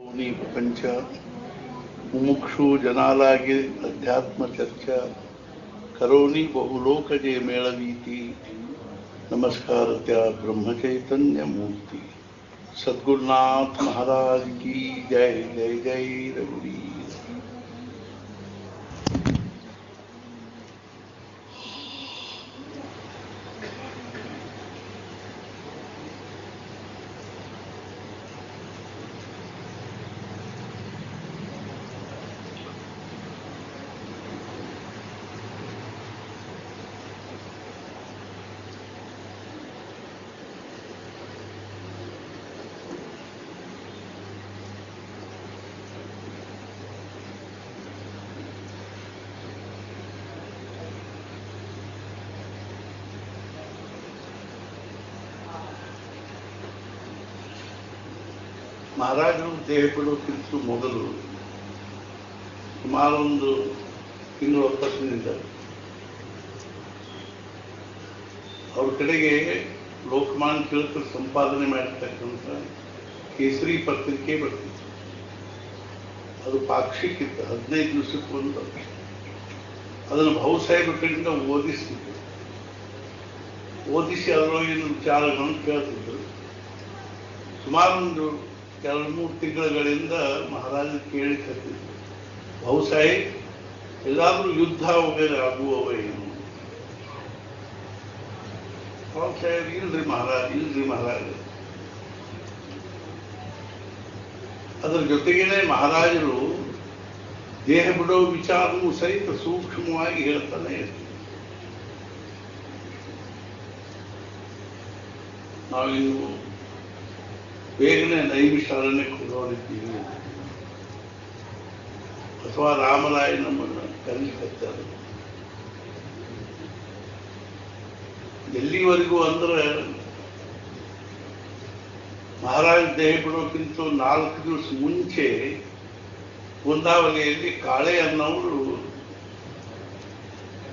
ಭೂನಿ ಪ್ರಪಂಚ ಮುಮುಕ್ಷು ಜನಾಲಾಗಿ ಅಧ್ಯಾತ್ಮ ಚರ್ಚಾ ಕರೋನಿ ಬಹುಲೋಕಜೆ ಮೇಳವೀತಿ ನಮಸ್ಕಾರತ್ಯ ಬ್ರಹ್ಮಚೈತನ್ಯ ಮೂರ್ತಿ ಸದ್ಗುರುನಾಥ ಮಹಾರಾಜ್ ಕಿ ಜೈ ಜೈ ಜೈ ರಘುವೀರ. ಮಹಾರಾಜರು ದೇಹ ಬಿಡೋಕ್ಕಿಂತ ಮೊದಲು ಸುಮಾರು ಒಂದು ತಿಂಗಳು ಒಪ್ಪತ್ತಿನಿಂದ ಅವ್ರ ಕಡೆಗೆ ಲೋಕಮಾನ್ಯ ತಿಲಕರು ಸಂಪಾದನೆ ಮಾಡಿರ್ತಕ್ಕಂಥ ಕೇಸರಿ ಪತ್ರಿಕೆ ಬರ್ತಿತ್ತು. ಅದು ಪಾಕ್ಷಿಕಿತ್ತು, 15 ದಿವಸಕ್ಕೆ ಒಂದು. ಅದನ್ನು ಭಾವುಸಾಹೇಬ್ರ ಕಡೆಯಿಂದ ಓದಿಸ್ತಿದ್ರು. ಓದಿಸಿ ಅದರೊಳಗಿನ ವಿಚಾರಗಳನ್ನು ಕೇಳ್ತಿದ್ರು. ಸುಮಾರೊಂದು 2-3 ತಿಂಗಳುಗಳಿಂದ ಮಹಾರಾಜ ಕೇಳಿಕತ್ತಿದ್ರು, ಭಾವುಸಾಹೇಬ್ ಎಲ್ಲಾದ್ರೂ ಯುದ್ಧ ವಗೇರೆ ಆಗುವವ ಏನು? ಭಾವುಸಾಹೇಬ್ ಇಲ್ರಿ ಮಹಾರಾಜ. ಅದರ ಜೊತೆಗೇನೆ ಮಹಾರಾಜರು ದೇಹ ಬಿಡೋ ವಿಚಾರವೂ ಸಹಿತ ಸೂಕ್ಷ್ಮವಾಗಿ ಹೇಳ್ತಾನೆ ಇರ್ತೀವಿ. ನಾವಿನ್ನು ಬೇಗನೆ ನೈಮಿಷಾರಣ್ಯಕ್ಕೆ ಹೋಗೋರಿದ್ದೀವಿ ಅಥವಾ ರಾಮರಾಯ ನಮ್ಮನ್ನು ಕರೀಲಿಕತ್ತಾರೆ. ಎಲ್ಲಿವರೆಗೂ ಅಂದ್ರೆ ಮಹಾರಾಜ ದೇಹ ಬಿಡೋಕ್ಕಿಂತ 4 ದಿವಸ ಮುಂಚೆ ಕುಂದಾವಲಿಯಲ್ಲಿ ಕಾಳೆ ಅನ್ನೋರು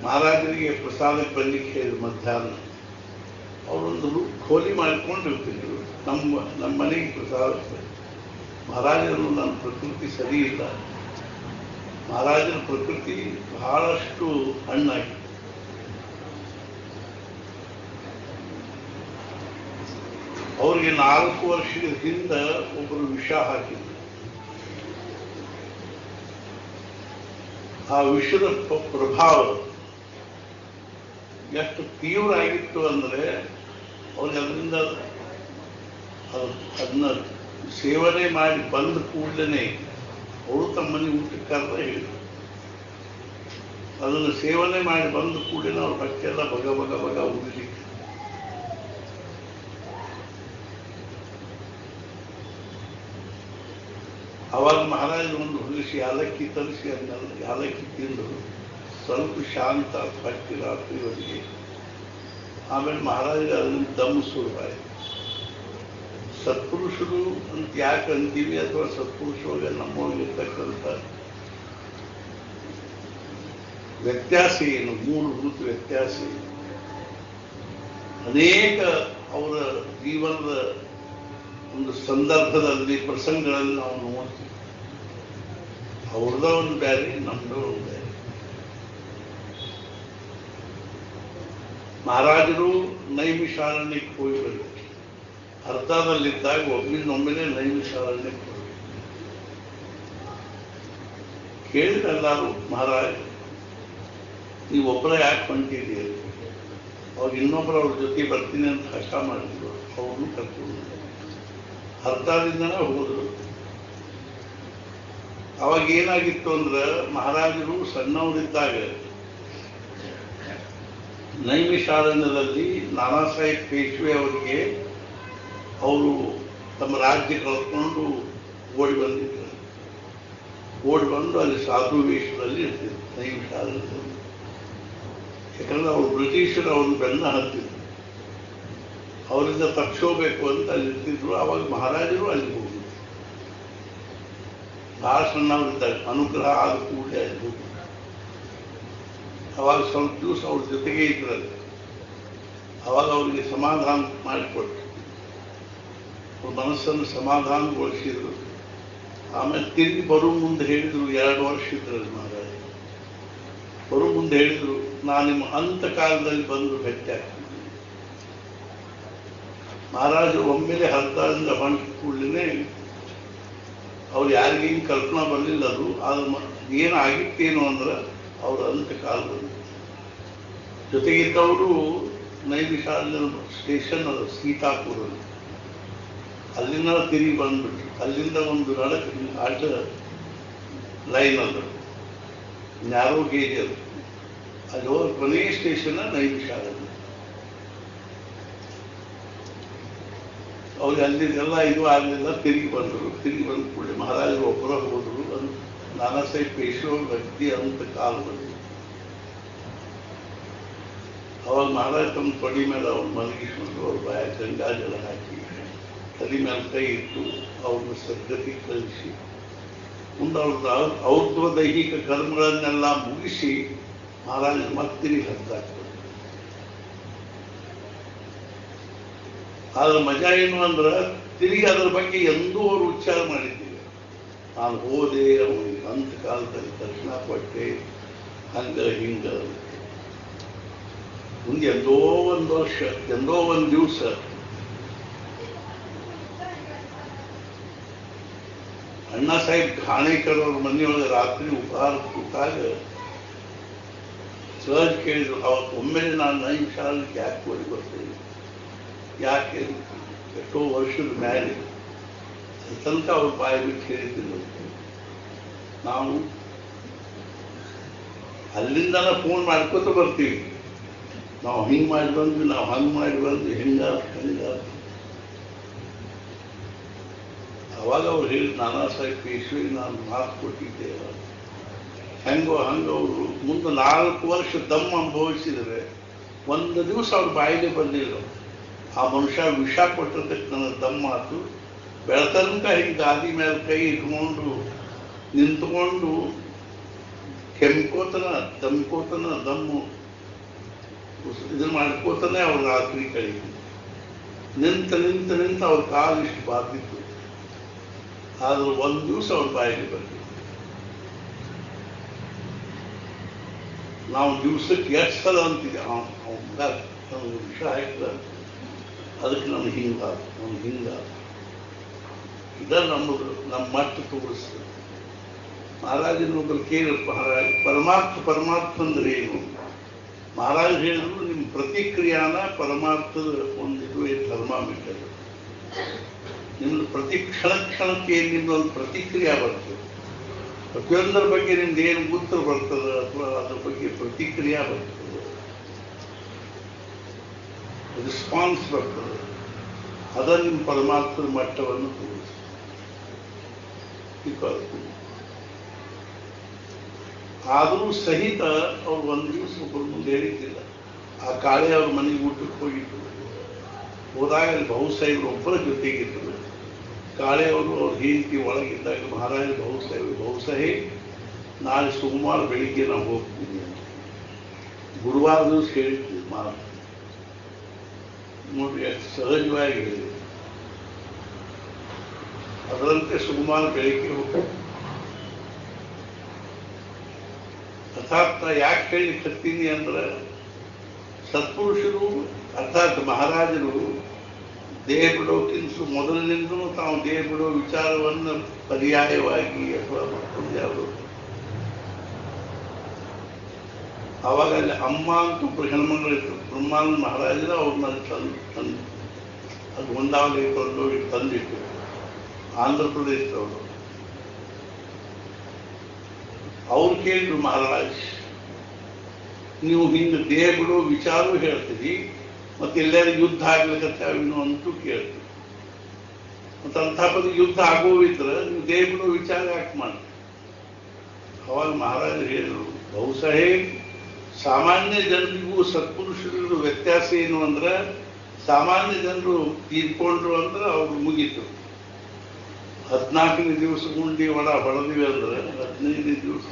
ಮಹಾರಾಜರಿಗೆ ಪ್ರಸಾದಕ್ಕೆ ಬರ್ಲಿಕ್ಕೆ ಹೇಳಿದ್ರು. ಮಧ್ಯಾಹ್ನ ಅವರೊಂದು ಖೋಲಿ ಮಾಡಿಕೊಂಡಿರ್ತಿದ್ರು. ನಮ್ಮ ಮನೆಗೆ ಪ್ರಸಾದ. ಮಹಾರಾಜರು ನನ್ನ ಪ್ರಕೃತಿ ಸರಿ ಇಲ್ಲ, ಮಹಾರಾಜರ ಪ್ರಕೃತಿ ಬಹಳಷ್ಟು ಹಣ್ಣಾಗಿ, ಅವ್ರಿಗೆ 4 ವರ್ಷದ ಹಿಂದೆ ಒಬ್ಬರು ವಿಷ ಹಾಕಿದ್ರು. ಆ ವಿಷದ ಪ್ರಭಾವ ಎಷ್ಟು ತೀವ್ರ ಆಗಿತ್ತು ಅಂದ್ರೆ ಅವ್ರಿಗೆ ಅದರಿಂದ ಅದನ್ನ ಸೇವನೆ ಮಾಡಿ ಬಂದ ಕೂಡಲೇ ಅವರು ತಮ್ಮ ಮನೆ ಊಟಕ್ಕೆ ಕರೆದ ಹೇಳಿದ್ರು. ಅದನ್ನು ಸೇವನೆ ಮಾಡಿ ಬಂದ ಕೂಡಲೇ ಅವ್ರ ಹೊಟ್ಟೆಲ್ಲ ಬಗ ಬಗ ಬಗ ಉರಿಲಿಕ್ಕೆ. ಅವಾಗ ಮಹಾರಾಜ ಒಂದು ಹೊಲಿಸಿ ಯಾಲಕ್ಕಿ ತರಿಸಿ ಅದನ್ನೆಲ್ಲ ಯಾಲಕ್ಕಿ ತಿಂದು ಸ್ವಲ್ಪ ಶಾಂತ ಹೊಟ್ಟೆ ರಾತ್ರಿವರೆಗೆ. ಆಮೇಲೆ ಮಹಾರಾಜ ಅದನ್ನು ದಮ್ ಶುರುವಾಯಿತು. ಸತ್ಪುರುಷರು ಅಂತ ಯಾಕೆ ಅಂತೀವಿ, ಅಥವಾ ಸತ್ಪುರುಷವಾಗ ನಮ್ಮೊಳಗಿರ್ತಕ್ಕಂಥ ವ್ಯತ್ಯಾಸ ಏನು, ಮೂಲಭೂತ ವ್ಯತ್ಯಾಸ ಏನು? ಅನೇಕ ಅವರ ಜೀವನದ ಒಂದು ಸಂದರ್ಭದಲ್ಲಿ ಪ್ರಸಂಗಗಳಲ್ಲಿ ನಾವು ನೋಡ್ತೀವಿ. ಅವ್ರದ ಒಂದು ಬೇರೆ, ನಮ್ದು ಒಂದು ಬೇರೆ. ಮಹಾರಾಜರು ನೈಮಿಷಾರಣ್ಯಕ್ಕೆ ಹೋಗಿ ಬರಬೇಕು. ಅರ್ಧದಲ್ಲಿದ್ದಾಗ ಒಮ್ಮಿನೊಮ್ಮೆಲೆ ನೈಮಿಷಾರಣ್ಯಕ್ಕೆ ಹೋಗಬೇಕು. ಕೇಳಿದೆಲ್ಲರೂ, ಮಹಾರಾಜ್ ನೀವು ಒಬ್ಬರ ಯಾಕೆ ಹೊಂಟಿದ್ದೀರಿ? ಅವ್ರು ಇನ್ನೊಬ್ಬರು ಅವ್ರ ಜೊತೆ ಬರ್ತೀನಿ ಅಂತ ಹಠ ಮಾಡಿದ್ರು. ಅವ್ರನ್ನು ಕರ್ಕೊಂಡು ಅರ್ಧದಿಂದನೇ ಹೋದ್ರು. ಅವಾಗ ಏನಾಗಿತ್ತು ಅಂದ್ರೆ, ಮಹಾರಾಜರು ಸಣ್ಣವರಿದ್ದಾಗ ನೈಮಿಷಾರಣ್ಯದಲ್ಲಿ ನಾನಾ ಸಾಹೇಬ್ ಪೇಶ್ವೆ ಅವರಿಗೆ ಅವರು ತಮ್ಮ ರಾಜ್ಯ ಕಳ್ಕೊಂಡು ಓಡಿ ಬಂದಿದ್ರು. ಓಡಿ ಬಂದು ಅಲ್ಲಿ ಸಾಧು ವೇಷದಲ್ಲಿ ಇರ್ತಿದ್ರು ನೈಮಿಷಾರಣ್ಯದಲ್ಲಿ. ಯಾಕಂದ್ರೆ ಅವರು ಬ್ರಿಟಿಷರು ಅವ್ರನ್ನ ಬೆನ್ನ ಹತ್ತಿದ್ರು. ಅವರಿಂದ ತಪ್ಪಿಸೋಬೇಕು ಅಂತ ಅಲ್ಲಿ ಇರ್ತಿದ್ರು. ಅವಾಗ ಮಹಾರಾಜರು ಅಲ್ಲಿ ಹೋಗಿದ್ರು. ಬಹಳ ಸಣ್ಣವರಿದ್ದಾಗ ಅನುಗ್ರಹ ಆದ ಕೂಡಲೇ ಅಲ್ಲಿ ಹೋಗಿದ್ರು. ಅವಾಗ ಸ್ವಲ್ಪ ದಿವಸ ಅವ್ರ ಜೊತೆಗೆ ಇದ್ರಲ್ಲಿ. ಅವಾಗ ಅವರಿಗೆ ಸಮಾಧಾನ ಮಾಡಿಕೊಟ್ರು. ಅವ್ರ ಮನಸ್ಸನ್ನು ಸಮಾಧಾನಗೊಳಿಸಿದ್ರು. ಆಮೇಲೆ ತಿರುಗಿ ಬರೋ ಮುಂದೆ ಹೇಳಿದ್ರು, 2 ವರ್ಷ ಇದ್ರಲ್ಲಿ ಮಹಾರಾಜ. ಬರೋ ಮುಂದೆ ಹೇಳಿದ್ರು, ನಾನು ನಿಮ್ಮ ಅಂತ ಕಾಲದಲ್ಲಿ ಬಂದು ಭೇಟಿ ಆಗ್ತೀನಿ. ಮಹಾರಾಜರು ಒಮ್ಮೆಲೆ ಹರ್ದಾದಿಂದ ಹೊಂಟ ಕೂಡಲೇ ಅವ್ರು ಯಾರಿಗೂ ಹಿಂಗೆ ಕಲ್ಪನಾ ಬರಲಿಲ್ಲ. ಅದು ಏನಾಗಿತ್ತೇನು ಅಂದ್ರೆ ಅವ್ರ ಅಂತ ಕಾಲದಲ್ಲಿ ಜೊತೆಗಿದ್ದವರು ನೈಮಿಷಾರಣ್ಯ ಸ್ಟೇಷನ್ ಅದು ಸೀತಾಪುರಲ್ಲಿ, ಅಲ್ಲಿಂದ ತಿರುಗಿ ಬಂದ್ಬಿಟ್ರು. ಅಲ್ಲಿಂದ ಒಂದು ನಡಕ ಅಡ್ಡ ಲೈನ್ ಅದು, ನ್ಯಾರೋ ಗೇಜ್ ಅದು. ಅಲ್ಲಿ ಹೋದ ಕೊನೆಯ ಸ್ಟೇಷನ್ ನೈಮಿಷಾರಣ್ಯ. ಅವ್ರಿಗೆ ಅಲ್ಲಿದೆಲ್ಲ ಇದು ಆಗಲಿಲ್ಲ, ತಿರುಗಿ ಬಂದರು. ತಿರುಗಿ ಬಂದ ಕೂಡಲೇ ಮಹಾರಾಜರು ಒಬ್ಬರ ಹೋದರು. ಅದು ನಾನಾ ಸಾಹೇಬ್ ಪೇಶ್ವೆ ವ್ಯಕ್ತಿ ಅಂತ ಕಾಲು ಬಂದರು. ಅವಾಗ ಮಹಾರಾಜ ತಮ್ಮ ತೊಡಿ ಮೇಲೆ ಅವ್ರು ಮಲಗಿಸ್ಕೊಂಡು ಅವ್ರ ಬಾಯ ಗಂಗಾಜಲ ಹಾಕಿ ತಲೆ ಮೇಲೆ ಕೈ ಇಟ್ಟು ಅವ್ರನ್ನ ಸದ್ಗತಿ ಕಳಿಸಿ ಮುಂದೆ ಅವ್ರದ್ದು ದೈಹಿಕ ಕರ್ಮಗಳನ್ನೆಲ್ಲ ಮುಗಿಸಿ ಮಹಾರಾಜ ಮತ್ತಿರಿ ಹದ್ದಾಗ್ತದೆ. ಆದ್ರೆ ಮಜಾ ಏನು ಅಂದ್ರೆ ತಿರುಗಿ ಅದರ ಬಗ್ಗೆ ಎಂದೂ ಅವರು ಉಚ್ಚಾರ ಮಾಡಿದ್ದೀವಿ. ನಾನು ಹೋದೆ, ಅವನಿಗೆ ಅಂತ ಕಾಲದಲ್ಲಿ ದರ್ಶನ ಕೊಟ್ಟೆ, ಹಂಗ ಹಿಂಗ. ಮುಂದೆ ಎಂದೋ ಒಂದು ವರ್ಷ, ಎಂದೋ ಒಂದು ದಿವಸ ಅಣ್ಣಾ ಸಾಹೇಬ್ ಘಾಣೇಕರ್ ಅವ್ರ ಮನೆಯೊಳಗೆ ರಾತ್ರಿ ಉಪಹಾರ ಕೂತಾಗ ಸಹಜ ಕೇಳಿದ್ರು. ಅವತ್ತು ಒಮ್ಮೆಲೆ ನಾನು ನೈಮಿಷಾರಣ್ಯಕ್ಕೆ ಯಾಕೆ ಓಡಿ ಬರ್ತೇನೆ, ಯಾಕೆ ಎಷ್ಟೋ ವರ್ಷದ ಮೇಲೆ ತನಕ ಅವ್ರ ಬಾಯಿ ಬಿಟ್ಟು ಹೇಳಿದ್ದಿಲ್ಲ. ನಾವು ಅಲ್ಲಿಂದನ ಫೋನ್ ಮಾಡ್ಕೋತ ಬರ್ತೀವಿ, ನಾವು ಹಿಂಗೆ ಮಾಡಿ ಬಂದ್ವಿ, ನಾವು ಹಂಗೆ ಮಾಡಿ ಬಂದ್ವಿ, ಹಿಂಗ. ಅವಾಗ ಅವ್ರು ಹೇಳಿ, ನಾನಾ ಸಾಹೇಬ್ ಪೇಶ್ವೆಗೆ ನಾನು ಮಾತು ಕೊಟ್ಟಿದ್ದೆ. ಹೆಂಗೋ ಹಂಗವರು ಮುಂದೆ 4 ವರ್ಷ ದಮ್ ಅನುಭವಿಸಿದರೆ ಒಂದು ದಿವಸ ಅವ್ರ ಬಾಯಿಗೆ ಬಂದಿಲ್ಲ. ಆ ಮನುಷ್ಯ ವಿಷ ಕೊಟ್ಟಿದ್ದಕ್ಕೆ ನನ್ನ ದಮ್ ಮಾತು. ಬೆಳತನಕ ಹಿಂಗೆ ಗಾದಿ ಮೇಲೆ ಕೈ ಇಟ್ಕೊಂಡು ನಿಂತ್ಕೊಂಡು ಕೆಮ್ಕೋತನ ದಮ್ಮು ಇದನ್ನ ಮಾಡ್ಕೋತಾನೆ ಅವ್ರ ರಾತ್ರಿ ಕಳೀತು. ನಿಂತ ಅವ್ರ ಕಾಲು ಇಷ್ಟು ಬಾದಿತ್ತು. ಆದ್ರೆ ಒಂದು ದಿವಸ ಅವ್ರ ಬಾಯಿಗೆ ಬಂದಿತ್ತು. ನಾವು ದಿವಸಕ್ಕೆ ಎಷ್ಟು ಸಲ ಅಂತಿದ್ದೆ, ನಮ್ಗೆ ವಿಷ ಹಾಕಿದ ಅದಕ್ಕೆ ನಮ್ಗೆ ಹಿಂಗಾದ. ಇದನ್ನು ನಮ್ಮ ಮಟ್ಟ ತೋರಿಸ್ತದೆ. ಮಹಾರಾಜನೊಬ್ಬರು ಕೇಳಪ್ಪ, ಪರಮಾರ್ಥ ಅಂದ್ರೆ ಏನು? ಮಹಾರಾಜ ಹೇಳಿದ್ರು, ನಿಮ್ಮ ಪ್ರತಿಕ್ರಿಯಾನ ಪರಮಾರ್ಥದ ಒಂದಿದು ಥರ್ಮಾಮೀಟರ್. ನಿಮ್ದು ಪ್ರತಿ ಕ್ಷಣಕ್ಕೆ ನಿಮ್ದೊಂದು ಪ್ರತಿಕ್ರಿಯೆ ಬರ್ತದೆ. ಪ್ರತಿಯೊಂದರ ಬಗ್ಗೆ ನಿಮ್ದು ಏನು ಉತ್ತರ ಬರ್ತದೆ ಅಥವಾ ಅದ್ರ ಬಗ್ಗೆ ಪ್ರತಿಕ್ರಿಯೆ ಬರ್ತದೆ, ರೆಸ್ಪಾನ್ಸ್ ಬರ್ತದೆ. ಅದ ನಿಮ್ಮ ಪರಮಾರ್ಥದ ಮಟ್ಟವನ್ನು ತೋರಿಸ್ತದೆ. ಆದರೂ ಸಹಿತ ಅವ್ರು ಒಂದು ದಿವಸ ಒಬ್ಬರ ಮುಂದೆ ಹೇಳಿದ್ದಿಲ್ಲ. ಆ ಕಾಳೆ ಅವ್ರ ಮನೆಗೆ ಊಟಕ್ಕೆ ಹೋಗಿದ್ರು. ಹೋದಾಗ ಅಲ್ಲಿ ಬಹುಸಾಹೇಬ್ರು ಒಬ್ಬರ ಜೊತೆಗಿದ್ರು. ಕಾಳೆ ಅವರು ಅವ್ರ ಹೆಂಡತಿ ಒಳಗಿದ್ದಾಗ ಮಹಾರಾಜ ಬಹುಸಾಹೇಬ್ ನಾಳೆ ಸೋಮವಾರ ಬೆಳಿಗ್ಗೆ ನಾವು ಹೋಗ್ತೀವಿ ಅಂತ ಗುರುವಾರ ದಿವಸ ಹೇಳಿದ್ವಿ. ನೋಡಿ ಎಷ್ಟು ಸಹಜವಾಗಿ ಹೇಳಿದ್ರು. ಅದರಂತೆ ಸೋಮವಾರ ಬೆಳಿಗ್ಗೆ ಹೋಗ್ತೀವಿ. ಅರ್ಥಾತ್ ಯಾಕೆ ಹೇಳಿಕತ್ತೀನಿ ಅಂದ್ರೆ, ಸತ್ಪುರುಷರು ಅರ್ಥಾತ್ ಮಹಾರಾಜರು ದೇಹ ಬಿಡೋಕ್ಕಿಂತ ಮೊದಲಿನಿಂದಲೂ ತಾವು ದೇಹ ಬಿಡೋ ವಿಚಾರವನ್ನು ಪರ್ಯಾಯವಾಗಿ ಅಥವಾ ಮತ್ತೊಂದು ಯಾವುದು ಆವಾಗ ಅಲ್ಲಿ ಅಮ್ಮ ಅಂತ ಒಬ್ಬರು ಹೆಣ್ಮಗಳಿತ್ತು. ಬ್ರಹ್ಮಾನಂದ ಮಹಾರಾಜರ ಅವ್ರನ್ನ ತಂದು ಅದು ಒಂದಾವಲಿ ತಂದಿಟ್ಟು ಆಂಧ್ರ ಪ್ರದೇಶದವರು. ಅವ್ರು ಕೇಳಿದ್ರು, ಮಹಾರಾಜ್ ನೀವು ಹಿಂಗೆ ದೇಹ ಬಿಡೋ ವಿಚಾರವೂ ಹೇಳ್ತೀರಿ, ಮತ್ತೆ ಎಲ್ಲರೂ ಯುದ್ಧ ಆಗ್ಲಿಕ್ಕೂ ಅಂತೂ ಕೇಳ್ತೀವಿ. ಮತ್ತೆ ಅಂಥ ಪದ ಯುದ್ಧ ಆಗೋವಿದ್ರೆ ನೀವು ದೇಹ ಬಿಡೋ ವಿಚಾರ ಯಾಕೆ ಮಾಡಿ? ಅವಾಗ ಮಹಾರಾಜ ಹೇಳಿದ್ರು, ಬಹುಸಾಹೇಬ್ ಸಾಮಾನ್ಯ ಜನರಿಗೂ ಸತ್ಪುರುಷರಿಗೂ ವ್ಯತ್ಯಾಸ ಏನು ಅಂದ್ರೆ, ಸಾಮಾನ್ಯ ಜನರು ತೀರ್ಕೊಂಡ್ರು ಅಂದ್ರೆ ಅವ್ರು ಮುಗೀತು. 14ನೇ ದಿವಸ ಗುಂಡಿ ಹೊಡೆದಿವಿ ಅಂದ್ರೆ 15ನೇ ದಿವಸ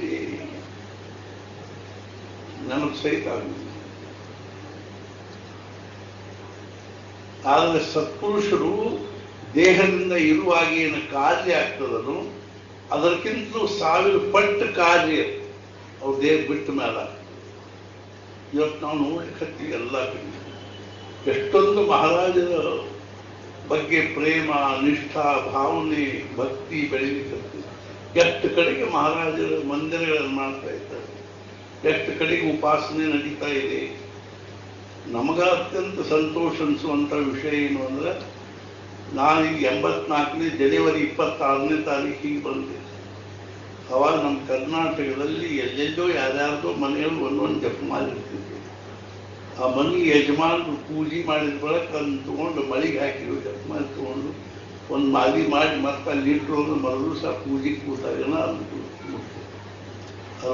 ನನಗೆ ಸಹಿತ ಆಗುವುದು. ಆದರೆ ಸತ್ಪುರುಷರು ದೇಹದಿಂದ ಇರುವಾಗ ಏನು ಕಾರ್ಯ ಆಗ್ತದನು ಅದಕ್ಕಿಂತಲೂ 1000 ಪಟ್ಟು ಕಾರ್ಯ ಅವ್ರ ದೇಹ ಬಿಟ್ಟ ಮೇಲೆ ಇವತ್ತು ನಾವು ನೋಡ್ಲಿಕ್ಕೆ ಎಲ್ಲ ಕಡೆ ಎಷ್ಟೊಂದು ಮಹಾರಾಜರ ಬಗ್ಗೆ ಪ್ರೇಮ ನಿಷ್ಠಾ ಭಾವನೆ ಭಕ್ತಿ ಬೆಳೀಲಿಕ್ಕೆ ಎಷ್ಟು ಕಡೆಗೆ ಮಹಾರಾಜರ ಮಂದಿರಗಳನ್ನು ಮಾಡ್ತಾ ಇದ್ದಾರೆ, ಎಷ್ಟು ಕಡೆಗೆ ಉಪಾಸನೆ ನಡೀತಾ ಇದೆ. ನಮಗ ಅತ್ಯಂತ ಸಂತೋಷ ಅನಿಸುವಂಥ ವಿಷಯ ಏನು ಅಂದ್ರೆ, ನಾನೀಗ 84ನೇ ಜನವರಿ 26ನೇ ತಾರೀಕಿಗೆ ಬಂದೆ. ಅವಾಗ ನಮ್ಮ ಕರ್ನಾಟಕದಲ್ಲಿ ಎಲ್ಲೆಲ್ಲೋ ಯಾರ್ಯಾರ್ದೋ ಮನೆಯಲ್ಲಿ ಒಂದೊಂದು ಜಪಮಾಲೆ ಇರ್ತಿದ್ವಿ. ಆ ಮನೆ ಯಜಮಾನರು ಪೂಜೆ ಮಾಡಿದ ಬಳಿಕ ಅದನ್ನು ತಗೊಂಡು ಮಳಿಗೆ ಹಾಕಿರೋ ಜಪಮಾಲೆ ತಗೊಂಡು ಒಂದು ಮಾಲಿ ಮಾಡಿ ಮತ್ತೆ ಅಲ್ಲಿ ಇಟ್ಟರು ಮರಳು ಸಹ ಪೂಜೆಗೆ ಕೂತಾಗನ ಅದು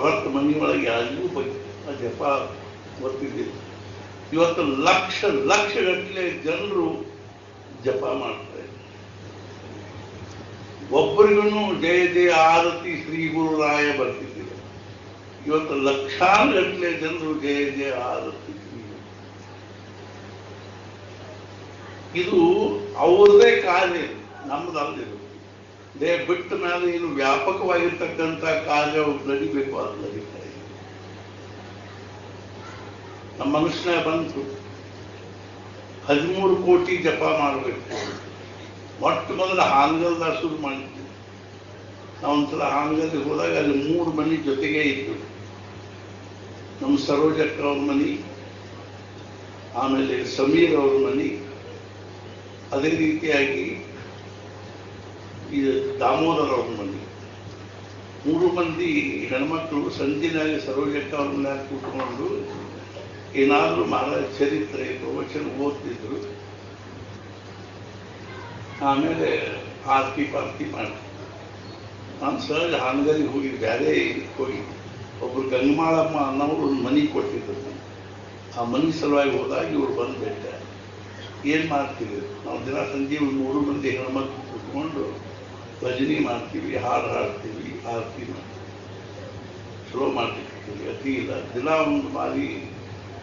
ಹೊರತು ಮನೆಯೊಳಗೆ ಯಾರಿಗೂ ಬಗ್ಗೆ ಆ ಜಪ ಗೊತ್ತಿದ್ದಿಲ್ಲ. ಇವತ್ತು ಲಕ್ಷಗಟ್ಟಲೆ ಜನರು ಜಪ ಮಾಡ್ತಾರೆ. ಒಬ್ಬರಿಗೂ ಜಯ ಜಯ ಆರತಿ ಶ್ರೀ ಗುರುರಾಯ ಬರ್ತಿದ್ದಿಲ್ಲ. ಇವತ್ತು ಲಕ್ಷಾನುಗಟ್ಟಲೆ ಜನರು ಜಯ ಜಯ ಆರತಿ ಶ್ರೀ. ಇದು ಅವರದೇ ಕಾರ್ಯ, ನಮ್ಮದಲ್ಲಿರು. ದೇಹ ಬಿಟ್ಟ ಮೇಲೆ ಏನು ವ್ಯಾಪಕವಾಗಿರ್ತಕ್ಕಂಥ ಕಾರ್ಯ ನಡಿಬೇಕು, ಅದು ನಡೀತಾ ಇದೆ. ನಮ್ಮ ಮನುಷ್ಯನ ಬಂತು 13 ಕೋಟಿ ಜಪ ಮಾಡಬೇಕು. ಮೊಟ್ಟ ಮೊದಲು ಹಾನಗಲ್ದ ಶುರು ಮಾಡಿದ್ವಿ. ನಾವೊಂದ್ಸಲ ಹಾನಗಲ್ಗೆ ಹೋದಾಗ ಅಲ್ಲಿ 3 ಮನೆ ಜೊತೆಗೆ ಇತ್ತು. ನಮ್ಮ ಸರೋಜಕ್ಕ ಅವ್ರ ಮನೆ, ಆಮೇಲೆ ಸಮೀರ್ ಅವ್ರ ಮನೆ, ಅದೇ ರೀತಿಯಾಗಿ ಇದು ದಾಮೋದರ ಅವ್ರ ಮನೆ. 3 ಮಂದಿ ಹೆಣ್ಮಕ್ಳು ಸಂಜೆನಾಗ ಸರೋಜಕ್ಕ ಅವ್ರ ಮನ್ಯಾಗ ಕೂತ್ಕೊಂಡು ಏನಾದರೂ ಮಹಾರಾಜ ಚರಿತ್ರೆ ಪ್ರವಚನ ಓದ್ತಿದ್ರು. ಆಮೇಲೆ ಆರತಿ ಪಾರ್ತಿ ಮಾಡ್ತಿದ್ರು. ನಾನು ಸಹಜ ಹಾನಗಲ್ಲಿಗೆ ಹೋಗಿ ಬೇರೆ ಹೋಗಿ ಒಬ್ರು ಗಂಗಮಾಳಮ್ಮ ಅನ್ನೋರು ಒಂದು ಮನೆ ಕೊಟ್ಟಿದ್ರು. ಆ ಮನೆ ಸಲುವಾಗಿ ಹೋದಾಗ ಇವ್ರು ಬಂದು ಬಿಟ್ಟ. ಏನು ಮಾಡ್ತೀವಿ ನಾವು ದಿನ ಸಂಜೆ 3 ಮಂದಿ ಹೆಣ್ಮಕ್ಳು ಕೂತ್ಕೊಂಡು ಭಜನೆ ಮಾಡ್ತೀವಿ, ಹಾಡು ಹಾಡ್ತೀವಿ, ಆರತಿ ಮಾಡ್ತೀವಿ, ಚಲೋ ಮಾಡ್ತಿರ್ತೀವಿ. ಅತಿ ಇಲ್ಲ, ದಿನ ಒಂದು ಮಾಲಿ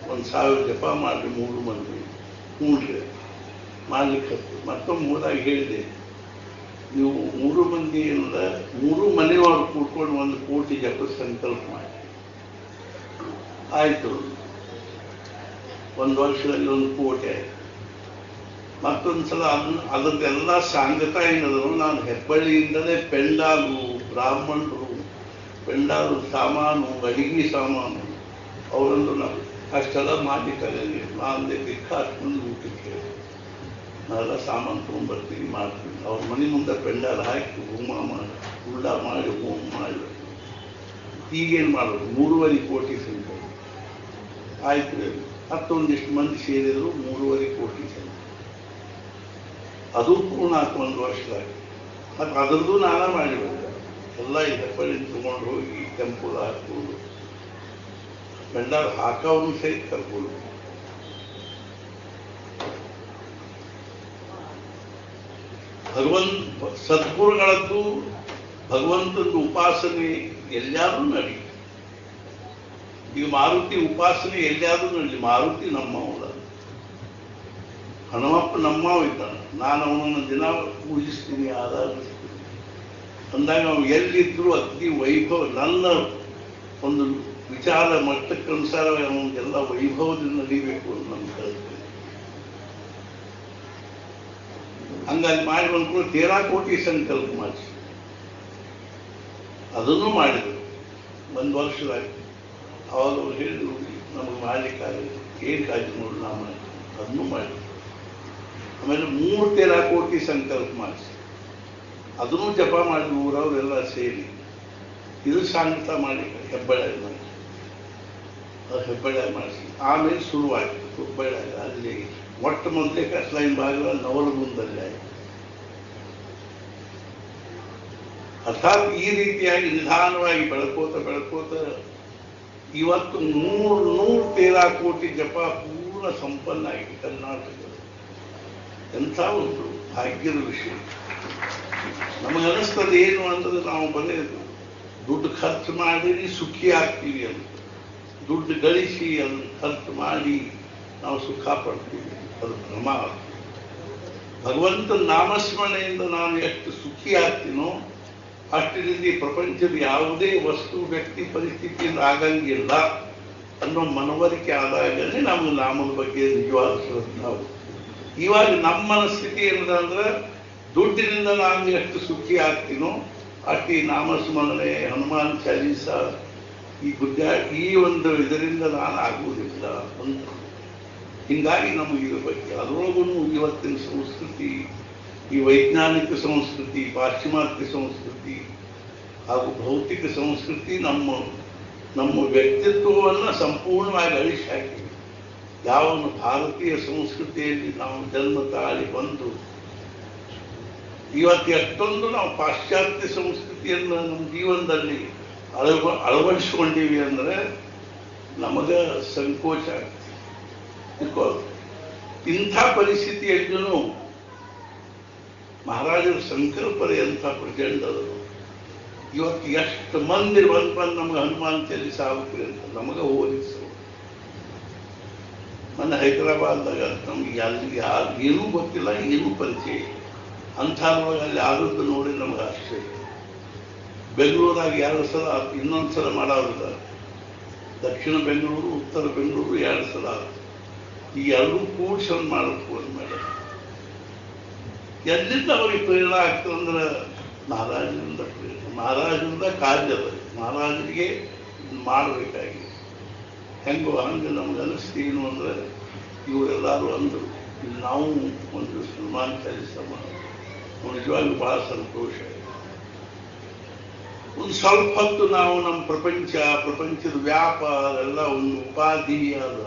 1000 ಜಪ ಮಾಡಿ 3 ಮಂದಿ ಹ್ಞೂನ್ರಿ ಮಾಡ್ಲಿಕ್ಕೆ ಹತ್ತು. ಮತ್ತೊಮ್ಮೆ ಹೋದಾಗ ಹೇಳಿದೆ, ನೀವು 3 ಮಂದಿ ಏನದ 3 ಮನೆಯವರು ಕೂತ್ಕೊಂಡು 1 ಕೋಟಿ ಜಪ ಸಂಕಲ್ಪ ಮಾಡಿ. ಆಯ್ತು, 1 ವರ್ಷದಲ್ಲಿ 1 ಕೋಟಿ ಆಯ್ತು. ಮತ್ತೊಂದ್ಸಲ ಅದನ್ನೆಲ್ಲ ಸಾಂಗತ ಏನದ್ರು, ನಾನು ಹೆಬ್ಬಳ್ಳಿಯಿಂದಲೇ ಪೆಂಡಾಲು, ಬ್ರಾಹ್ಮಣರು, ಪೆಂಡಾಲು ಸಾಮಾನು, ಅಡಿಗೆ ಸಾಮಾನು ಅವರನ್ನು ನಾವು ಅಷ್ಟೆಲ್ಲ ಮಾಡ್ಲಿಕ್ಕಲ್ಲ. ನಾನು ದಿಕ್ಕ ಹಾಕೊಂಡು ಊಟಕ್ಕೆ ನಾವೆಲ್ಲ ಸಾಮಾನು ತೊಗೊಂಡ್ಬರ್ತೀವಿ, ಮಾಡ್ತೀವಿ. ಅವ್ರ ಮನೆ ಮುಂದೆ ಪೆಂಡಾಲ್ ಹಾಕಿ ಹೋಮ ಮಾಡಿ, ಉಳ್ಳ ಮಾಡಿ, ಹೋಮ ಮಾಡಿ. ಈಗೇನು ಮಾಡೋದು? 3.5 ಕೋಟಿ ಸಂಖ್ಯೆ ಆಯ್ತು. ಮತ್ತೊಂದಿಷ್ಟು ಮಂದಿ ಸೇರಿದ್ರು 3.5 ಕೋಟಿ ಸಂಖ್ಯೆ. ಅದು ಪೂರ್ಣ 1 ವರ್ಷದಾಗ. ಮತ್ತು ಅದರದ್ದು ನಾನಾ ಮಾಡಿ ಬಂದೆ. ಎಲ್ಲ ಈ ಹೆಬ್ಬಳ್ಳಿ ತಗೊಂಡು ಹೋಗಿ ಟೆಂಪಲ್ ಹಾಕೋದು, ಪೆಂಡಾಲ್ ಹಾಕೋನು ಸಹಿತ ಕರ್ಬೋದು. ಸದ್ಗುರುಗಳದ್ದು ಭಗವಂತನ ಉಪಾಸನೆ ಎಲ್ಲಾದ್ರೂ ನಡಿ. ಈಗ ಮಾರುತಿ ಉಪಾಸನೆ ಎಲ್ಲಾದ್ರೂ ನಡಲಿ. ಮಾರುತಿ ನಮ್ಮವಲ್ಲ, ಹನುಮಪ್ಪ ನಮ್ಮವ ಇದ್ದಾನೆ. ನಾನು ಅವನನ್ನು ದಿನ ಪೂಜಿಸ್ತೀನಿ, ಆರಾಧಿಸ್ತೀನಿ ಅಂದಾಗ ನಾವು ಎಲ್ಲಿದ್ರು ಅತಿ ವೈಭವ, ನನ್ನ ಒಂದು ವಿಚಾರ ಮಟ್ಟಕ್ಕನುಸಾರ ಅವನಿಗೆಲ್ಲ ವೈಭವದಿಂದ ನಡೀಬೇಕು ಅಂತ ನಮ್ಮ ಕಲ್ಪನೆ. ಹಂಗಾಗಿ ಮಾಡಿ ಬಂದ್ಕೊಂಡು 13 ಕೋಟಿ ಸಂಕಲ್ಪ ಮಾಡಿಸಿ ಅದನ್ನು ಮಾಡಿದರು 1 ವರ್ಷದಾಗಿ. ಅವಾಗ ಅವ್ರು ಹೇಳಿದ್ರು, ನಮಗೆ ಮಾಡಲಿಕ್ಕಾಗಲ್ಲ, ಏನು ಕಾಜಿ ನೋಡಿ ನಾವು ಮಾಡಿ ಅದನ್ನು ಮಾಡಿದ್ರು. ಆಮೇಲೆ 13 ಕೋಟಿ ಸಂಕಲ್ಪ ಮಾಡಿಸಿ ಅದನ್ನು ಜಪ ಮಾಡಿ ಊರವರೆಲ್ಲ ಸೇರಿ ಇದು ಸಾಂಗತ ಮಾಡಿ ಹೆಬ್ಬಳ್ಳಿ ಮಾಡಿ, ಅದು ಹೆಬ್ಬಳ್ಳಿ ಮಾಡಿಸಿ. ಆಮೇಲೆ ಶುರುವಾಯಿತು ಹುಬ್ಬಳ್ಳಿ. ಅಲ್ಲಿ ಮೊಟ್ಟ ಮೊದಲೇ ಕಸ್ಲೈನ್ ಭಾಗ ನವಲಗುಂದದಲ್ಲಿ ಆಯಿತು. ಅರ್ಥಾತ್ ಈ ರೀತಿಯಾಗಿ ನಿಧಾನವಾಗಿ ಬೆಳಕೋತ ಇವತ್ತು 113 ಕೋಟಿ ಜಪ ಪೂರ್ಣ ಸಂಪನ್ನ ಆಗಿದೆ ಕರ್ನಾಟಕದಲ್ಲಿ. ಎಂಥ ಒಂದು ಭಾಗ್ಯದ ವಿಷಯ. ನಮಗನಿಸ್ತದೆ ಏನು ಅಂದ್ರೆ, ನಾವು ಬರೀ ದುಡ್ಡು ಖರ್ಚು ಮಾಡಿ ಸುಖಿ ಆಗ್ತೀವಿ ಅಂತ. ದುಡ್ಡು ಗಳಿಸಿ ಅದನ್ನು ಖರ್ಚು ಮಾಡಿ ನಾವು ಸುಖ ಪಡ್ತೀವಿ, ಅದು ಭ್ರಮ. ಭಗವಂತನ ನಾಮಸ್ಮರಣೆಯಿಂದ ನಾನು ಎಷ್ಟು ಸುಖಿ ಆಗ್ತೀನೋ ಅಷ್ಟರಿಂದ ಈ ಪ್ರಪಂಚದ ಯಾವುದೇ ವಸ್ತು ವ್ಯಕ್ತಿ ಪರಿಸ್ಥಿತಿಯಿಂದ ಆಗಂಗಿಲ್ಲ ಅನ್ನೋ ಮನವರಿಕೆ ಆದಾಗಲೇ ನಮ್ಗೆ ನಾಮದ ಬಗ್ಗೆ ನಿಜವಾದ ಶ್ರದ್ಧಾವು. ಇವಾಗ ನಮ್ಮ ಮನಸ್ಥಿತಿ ಏನದಂದ್ರೆ ದುಡ್ಡಿನಿಂದ ನಾನು ಎಷ್ಟು ಸುಖಿ ಆಗ್ತೀನೋ ಅಷ್ಟು ಈ ನಾಮಸ್ಮರಣೆ, ಹನುಮಾನ್ ಚಾಲೀಸ, ಈ ಒಂದು ಇದರಿಂದ ನಾನು ಆಗುವುದಿಲ್ಲ ಅಂತ. ಹಿಂಗಾಗಿ ನಮಗೆ ಇದ್ರ ಬಗ್ಗೆ ಅದರೊಳಗೂ ಇವತ್ತಿನ ಸಂಸ್ಕೃತಿ, ಈ ವೈಜ್ಞಾನಿಕ ಸಂಸ್ಕೃತಿ, ಪಾಶ್ಚಿಮಾತ್ಯ ಸಂಸ್ಕೃತಿ ಹಾಗೂ ಭೌತಿಕ ಸಂಸ್ಕೃತಿ ನಮ್ಮ ವ್ಯಕ್ತಿತ್ವವನ್ನು ಸಂಪೂರ್ಣವಾಗಿ ಅಳಿಸಿ ಹಾಕಿವೆ. ಯಾವ ಭಾರತೀಯ ಸಂಸ್ಕೃತಿಯಲ್ಲಿ ನಾವು ಜನ್ಮ ತಾಳಿ ಬಂದು ಇವತ್ತು ಎಷ್ಟೊಂದು ನಾವು ಪಾಶ್ಚಾತ್ಯ ಸಂಸ್ಕೃತಿಯನ್ನು ನಮ್ಮ ಜೀವನದಲ್ಲಿ ಅಳವಡಿಸ್ಕೊಂಡಿವಿ ಅಂದರೆ ನಮಗ ಸಂಕೋಚ ಆಗ್ತದೆ. ಇಂಥ ಪರಿಸ್ಥಿತಿಯಲ್ಲೂ ಮಹಾರಾಜರ ಸಂಕಲ್ಪನೆ ಎಂಥ ಪ್ರಚಂಡದರು. ಇವತ್ತು ಎಷ್ಟು ಮಂದಿ ಬಂದು ನಮ್ಗೆ ಹನುಮಾನ್ ಚಾಲೀಸ ಆಗುತ್ತೆ ಅಂತ ನಮಗೆ ಹೋಲಿಸು. ಮೊನ್ನೆ ಹೈದರಾಬಾದ್ದಾಗ ನಮ್ಗೆ ಅಲ್ಲಿ ಯಾರು ಏನೂ ಗೊತ್ತಿಲ್ಲ, ಏನೂ ಪರಿಚಯ ಇಲ್ಲ. ಅಂಥದ್ರೊಳಗೆ ಅಲ್ಲಿ ಆದದ್ದು ನೋಡಿ ನಮ್ಗೆ ಆಶ್ಚರ್ಯ. ಬೆಂಗಳೂರಾಗ 2 ಸಲ, ಇನ್ನೊಂದು ಸಲ ಮಾಡೋದಿಲ್ಲ. ದಕ್ಷಿಣ ಬೆಂಗಳೂರು, ಉತ್ತರ ಬೆಂಗಳೂರು 2 ಸಲ ಆಗುತ್ತೆ. ಈ ಎರಡೂ ಕೂಡಿಸಿ ಒಂದು ಮಾಡೋದು ಒಂದು ಮೇಲೆ ಎಲ್ಲಿಂದ ಅವ್ರಿಗೆ ಪ್ರೇರಣೆ ಆಗ್ತದೆ ಅಂದ್ರೆ ಮಹಾರಾಜರಿಂದ ಪ್ರೇರಣೆ, ಮಹಾರಾಜರಿಂದ ಕಾರ್ಯದ, ಮಹಾರಾಜರಿಗೆ ಮಾಡಬೇಕಾಗಿ ಹೆಂಗೋ ಹಂಗೆ ನಮ್ಗೆ ಅನಿಸ್ತೀನು ಅಂದ್ರೆ ಇವರೆಲ್ಲರೂ ಅಂದರು ಇಲ್ಲಿ ನಾವು ಒಂದು ಹನುಮಾನ್ ಚಾಲೀಸ ಮಾಡೋದು ನಿಜವಾಗ್ಲೂ ಬಹಳ ಸಂತೋಷ. ಒಂದು ಸ್ವಲ್ಪ ಹೊತ್ತು ನಾವು ನಮ್ಮ ಪ್ರಪಂಚದ ವ್ಯಾಪಾರ ಎಲ್ಲ ಒಂದು ಉಪಾಧಿಯಾದ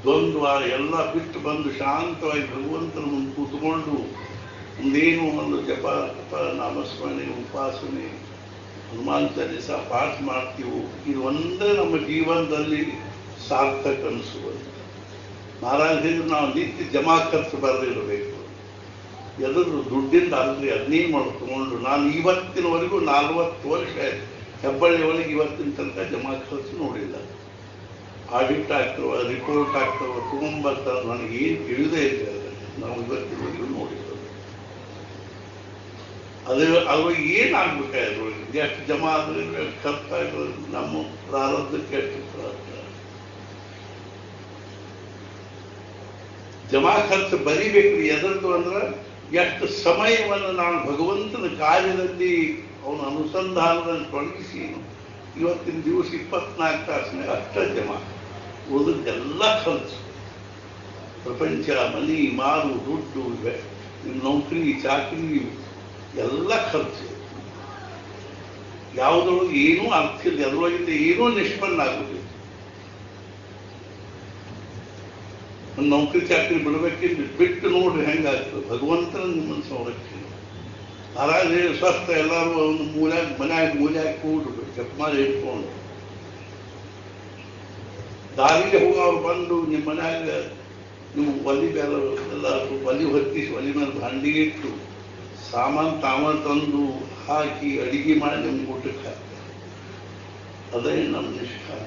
ದ್ವಂದ್ವ ಎಲ್ಲ ಬಿಟ್ಟು ಬಂದು ಶಾಂತವಾಗಿ ಭಗವಂತನ ಮುಂದೆ ಕೂತ್ಕೊಂಡು ಒಂದೇನು ಒಂದು ಜಪ ನಾಮಸ್ಮರಣೆ, ಉಪಾಸನೆ, ಹನುಮಾನ್ ಚಾಲೀಸ ಪಾಠ ಮಾಡ್ತೀವಿ. ಇದು ಒಂದೇ ನಮ್ಮ ಜೀವನದಲ್ಲಿ ಸಾರ್ಥಕ ಅನಿಸುವುದು. ಮಹಾರಾಜ ಹೇಳಿದ್ರು ನಾವು ನಿತ್ಯ ಜಮಾ ಖರ್ಚು ಬರದಿರಬೇಕು. ಎಲ್ಲರೂ ದುಡ್ಡಿಂದ ಅಲ್ರಿ ಅದನ್ನೇ ಮಾಡ್ಕೊಂಡು ನಾನು ಇವತ್ತಿನವರೆಗೂ 40 ವರ್ಷ ಹೆಬ್ಬಳ್ಳಿ ಒಳಗೆ ಇವತ್ತಿನ ತನಕ ಜಮಾ ಖರ್ಚು ನೋಡಿಲ್ಲ. ಆಡಿಟ್ ಆಗ್ತವ, ರಿಪೋರ್ಟ್ ಆಗ್ತವ, ತೊಗೊಂಬರ್ತಾವ, ನನಗೆ ಏನು ತಿಳಿದೇ ಇಲ್ಲ. ನಾವು ಇವತ್ತಿನವರೆಗೂ ನೋಡಿಲ್ಲ. ಅದ್ರೊಳಗೆ ಏನಾಗ್ಬೇಕಾದ್ರೊಳಗೆ ಎಷ್ಟು ಜಮಾ ಆದ್ರೆ ಎಷ್ಟು ಖರ್ಚಾಗೋದು, ನಮ್ಮ ಪ್ರಾರಬ್ಧಕ್ಕೆ ಎಷ್ಟು ಪ್ರಾರ್ಥ. ಜಮಾ ಖರ್ಚು ಬರಿಬೇಕು. ಎದರದು ಅಂದ್ರೆ ಎಷ್ಟು ಸಮಯವನ್ನು ನಾನು ಭಗವಂತನ ಕಾರ್ಯದಲ್ಲಿ ಅವನ ಅನುಸಂಧಾನದಲ್ಲಿ ತೊಡಗಿಸಿ ಇವತ್ತಿನ ದಿವಸ 24 ತಾಸಿನಾಗ ಅಷ್ಟ ಜಮಾ, ಉಳಿದೆಲ್ಲ ಖರ್ಚು. ಪ್ರಪಂಚ, ಮನಿ, ಮಾರು, ದುಡ್ಡು, ನೌಕರಿ, ಚಾಕರಿ ಎಲ್ಲ ಖರ್ಚು. ಯಾವುದರೊಳಗೆ ಏನೂ ಅರ್ಥ ಇಲ್ಲ, ಅದರೊಳಗಿಂದ ಏನೂ ನಿಷ್ಪನ್ನ ಆಗುದಿಲ್ಲ. ಒಂದು ನೌಕರಿ ಚಾಕರಿ ಬಿಡಬೇಕಿಲ್ಲ, ಬಿಟ್ಟು ನೋಡ್ರಿ ಹೆಂಗಾಗ್ತದೆ. ಭಗವಂತನ ನಿಮ್ಮನ್ನು ಸಂರಕ್ಷಣೆ. ಮಹಾರಾಜ ಸ್ವಸ್ಥ ಎಲ್ಲರೂ ಒಂದು ಮನ್ಯಾಗ ಮೂಲ್ಯಾಗ ಕೂಡ್ರು ಜಪ ಮಾಡಿ ಇಟ್ಕೊಂಡು ದಾರಿಗೆ ಹೋಗೋರು ಬಂದು ನಿಮ್ಮ ಮನ್ಯಾಗ ನೀವು ಒಲಿ ಮೇಲೆ ಎಲ್ಲ ಒಲಿ ಹೊತ್ತಿಸಿ ಒಲಿ ಮೇಲೆ ಭಾಂಡಿ ಇಟ್ಟು ಸಾಮಾನು ತಂದು ಹಾಕಿ ಅಡಿಗೆ ಮಾಡಿ ನಿಮ್ಗೆ ಊಟಕ್ಕೆ ಹಾಕ್ತಾರೆ. ಅದೇ ನಮ್ಮ ನಿಷ್ಠಾ.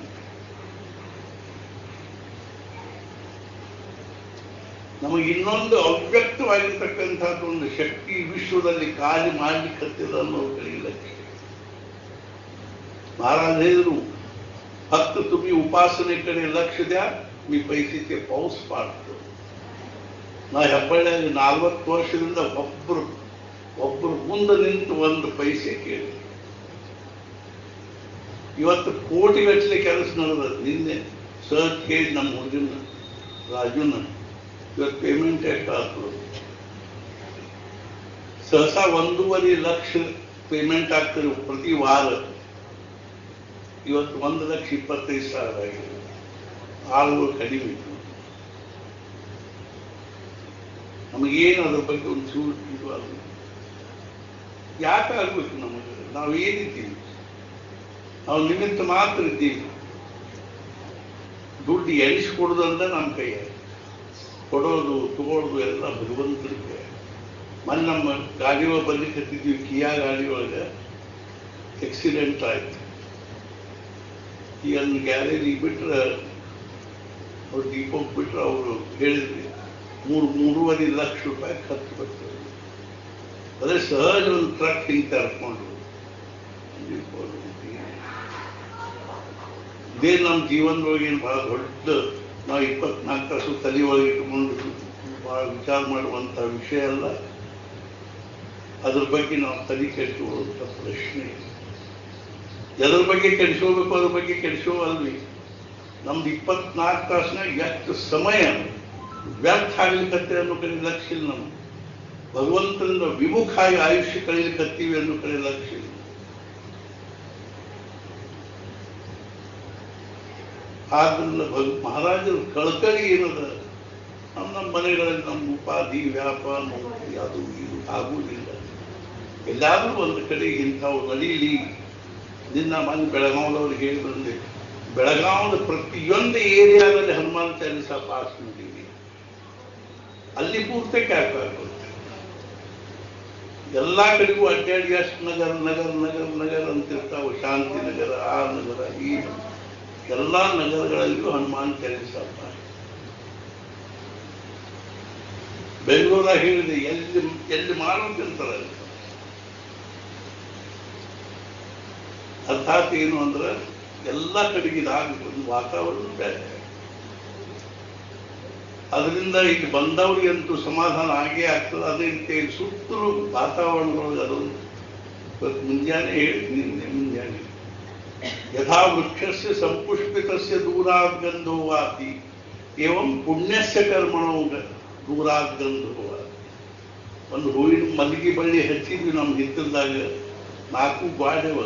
ನಮಗೆ ಇನ್ನೊಂದು ಅವ್ಯಕ್ತವಾಗಿರ್ತಕ್ಕಂಥದ್ದು ಒಂದು ಶಕ್ತಿ ವಿಶ್ವದಲ್ಲಿ ಕಾರ್ಯ ಮಾಡಲಿಕ್ಕತ್ತಿಲ್ಲ ಅನ್ನೋದು ಕಲಿಯಲಿಕ್ಕೆ. ಮಹಾರಾಜ ಹೇಳಿದ್ರು, फक्त तुम्ही उपासनेकडे लक्ष द्या, मी पैसे पाऊस पाडतो. ನಾ ಹೆಬ್ಬಳ್ಳಿಯಾಗ 40 ವರ್ಷದಿಂದ ಒಬ್ಬರು ಮುಂದೆ ನಿಂತು ಒಂದು ಪೈಸೆ ಕೇಳಿ. ಇವತ್ತು ಕೋಟಿಗಟ್ಟಲೆ ಕೆಲಸ ನಡೆದ. ನಿನ್ನೆ ಸರ್ ಕೇಳಿ ನಮ್ಮ ಹುಡುಗನ ರಾಜುನ ಇವತ್ತು ಪೇಮೆಂಟ್ ಎಷ್ಟಾಗ್ತದೆ. ಸಹಸಾ 1.5 ಲಕ್ಷ ಪೇಮೆಂಟ್ ಆಗ್ತದೆ ಪ್ರತಿ ವಾರ. ಇವತ್ತು 1,25,000 ಆಗಿದೆ. ಆಳುಗಳು ಕಡಿಮೆ ಇತ್ತು. ನಮಗೇನು ಅದ್ರ ಬಗ್ಗೆ ಒಂದು ಚೂರು ಇರುವಾಗ ಯಾಕೆ ಆಗ್ಬೇಕು? ನಮಗೆ ನಾವು ಏನಿದ್ದೀವಿ? ನಾವು ನಿಮಿತ್ತ ಮಾತ್ರ ಇದ್ದೀವಿ. ದುಡ್ಡು ಎಣಿಸ್ಕೊಡೋದು ಅಂದ್ರೆ ನಮ್ಮ ಕೈಯಾಗ, ಕೊಡೋದು ತಗೊಳ್ಳೋದು ಎಲ್ಲ ಭಗವಂತನ ಕೈ. ಮೊನ್ನೆ ನಮ್ಮ ಗಾಡಿ ಒಳಗೆ ಬರ್ಲಿಕ್ಕತ್ತಿದ್ವಿ, ಕಿಯಾ ಗಾಡಿ ಒಳಗೆ ಆಕ್ಸಿಡೆಂಟ್ ಆಯ್ತು. ಈ ಒಂದು ಗ್ಯಾರೇಜಿಗೆ ಬಿಟ್ರೆ ಅವ್ರು ದೀಪಕ್ಕೆ ಬಿಟ್ರೆ ಅವರು ಹೇಳಿದ್ವಿ 3.5 ಲಕ್ಷ ರೂಪಾಯಿ ಖರ್ಚು ಬರ್ತದೆ. ಅದೇ ಸಹಜ ಒಂದು ಟ್ರಕ್ ಹಿಂಗೆ ತರ್ಕೊಂಡು ಇದೇ ನಮ್ಮ ಜೀವನದೊಳಗೆ ಏನು ಬಹಳ ದೊಡ್ಡ ನಾವು 24 ತಾಸು ತಲೆ ಒಳಗೆ ಇಟ್ಕೊಂಡು ಬಹಳ ವಿಚಾರ ಮಾಡುವಂಥ ವಿಷಯ ಅಲ್ಲ. ಅದ್ರ ಬಗ್ಗೆ ನಾವು ತಲೆ ಕೆಡಿಸುವಂಥ ಪ್ರಶ್ನೆ. ಎದ್ರ ಬಗ್ಗೆ ಕೆಡಿಸ್ಕೋಬೇಕು, ಅದ್ರ ಬಗ್ಗೆ ಕೆಡಿಸೋವಲ್ವಿ. ನಮ್ದು 24 ತಾಸಿನಾಗ ಎಷ್ಟು ಸಮಯ ವ್ಯರ್ಥ ಆಗ್ಲಿಕ್ಕತ್ತೆ ಅನ್ನೋ ಕಡೆ ಲಕ್ಷ್ಯ ಇಲ್ಲ. ನಮ್ಗೆ ಭಗವಂತನಿಂದ ವಿಮುಖಾಗಿ ಆಯುಷ್ಯ ಕಳೀಲಿಕ್ಕತ್ತೀವಿ ಅನ್ನೋ ಕಡೆ ಲಕ್ಷ್ಯ ಇಲ್ಲ. ಆದ್ರಿಂದ ಮಹಾರಾಜರ ಕಳಕಳಿ ಏನದ, ನಮ್ಮ ಮನೆಗಳಲ್ಲಿ ನಮ್ಮ ಉಪಾಧಿ ವ್ಯಾಪಾರ ನೌಕರಿ ಅದು ಇದು ಆಗುವುದಿಲ್ಲ. ಎಲ್ಲಾದ್ರೂ ಒಂದು ಕಡೆ ಇಂಥವು ನಡೀಲಿ. ನಿನ್ನ ಮನೆ ಬೆಳಗಾವದವ್ರಿಗೆ ಹೇಳಿ ಬಂದೆ, ಬೆಳಗಾವದ ಪ್ರತಿಯೊಂದು ಏರಿಯಾದಲ್ಲಿ ಹನುಮಾನ್ ಚಾಲಿಸ ಪಾಸ್ ಮಾಡಿದ್ದೀವಿ. ಅಲ್ಲಿ ಪೂರ್ತಿ ಕ್ಯಾಪ್ ಆಗುತ್ತೆ. ಎಲ್ಲಾ ಕಡೆಗೂ ಅಡ್ಡಾಡಿ ಅಷ್ಟು ನಗರ ನಗರ ನಗರ ನಗರ ಅಂತಿರ್ತಾವೆ. ಶಾಂತಿನಗರ, ಆ ನಗರ, ಈ ಎಲ್ಲಾ ನಗರಗಳಲ್ಲಿಯೂ ಹನುಮಾನ್ ಚಾಲಿಸ ಪಾಸ್. ಬೆಂಗಳೂರಾಗ ಹೇಳಿದೆ, ಎಲ್ಲಿ ಎಲ್ಲಿ ಮಾಡೋದಿರ್ತಾರೆ. ಅರ್ಥಾತ್ ಏನು ಅಂದ್ರೆ ಎಲ್ಲ ಕಡೆಗೆ ಇದಾಗುತ್ತೆ, ಒಂದು ವಾತಾವರಣ ಬೇರೆ. ಅದರಿಂದ ಇಲ್ಲಿ ಬಂದವರಿಗಂತೂ ಸಮಾಧಾನ ಆಗೇ ಆಗ್ತದೆ. ಅದೇ ರೀತಿ ಸುತ್ತಲೂ ವಾತಾವರಣದೊಳಗೆ ಅದೊಂದು ಇವತ್ತು ಮುಂಜಾನೆ ಹೇಳಿದ್ನಿ, ಮುಂಜಾನೆ ಯಥಾ ವೃಕ್ಷಸ್ಯ ಸಂಪುಷ್ಪಿತಸ್ಯ ದೂರಾದ್ಗಂಧೋ ವಾತಿ ಏವಂ ಪುಣ್ಯಸ್ಯ ಕರ್ಮಣೋ ದೂರಾದ್ಗಂಧೋ ವಾತಿ. ಒಂದು ಹೂವಿನ ಮಲ್ಲಿಗೆ ಬಳ್ಳಿ ಹಚ್ಚಿದ್ವಿ ನಮ್ಮ ಹಿತ್ತಲ್ದಾಗ, 4 ಗಾಡೆವ.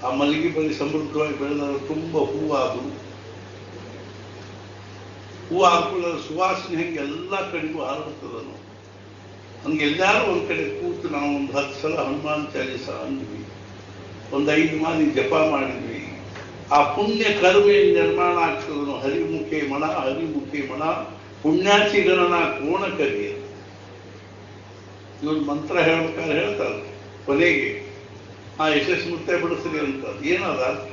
ಆ ಮಲ್ಲಿಗೆ ಬಳ್ಳಿ ಸಮೃದ್ಧವಾಗಿ ಬೆಳೆದಾಗ ತುಂಬ ಹೂವಾದವು. ಹೂ ಹಾಕುವ ಸುವಾಸನೆ ಹೆಂಗೆ ಎಲ್ಲ ಕಡೆಗೂ ಹರಡ್ತದ. ಹಂಗೆ ಎಲ್ಲಾರು ಒಂದ್ ಕಡೆ ಕೂತು ನಾವು ಒಂದು 10 ಸಲ ಹನುಮಾನ್ ಚಾಲಿಸ ಅಂದ್ವಿ, ಒಂದು 5 ಮಾಲಿ ಜಪ ಮಾಡಿದ್ವಿ. ಆ ಪುಣ್ಯ ಕರ್ಮ ನಿರ್ಮಾಣ ಆಗ್ತದನು. ಹರಿಮುಖೆ ಮಣ ಹರಿಮುಖೆ ಮಣ ಪುಣ್ಯಾಚಿ ಗಣನ ಕೋಣ ಕರಿಯ. ಇವ್ರು ಮಂತ್ರ ಹೇಳ್ಬೇಕಾದ್ರೆ ಹೇಳ್ತಾರೆ ಕೊನೆಗೆ, ಯಶಸ್ಮೃತ್ಯ ಬಿಡಿಸ್ರಿ ಅಂತ. ಏನದ ಅರ್ಥ?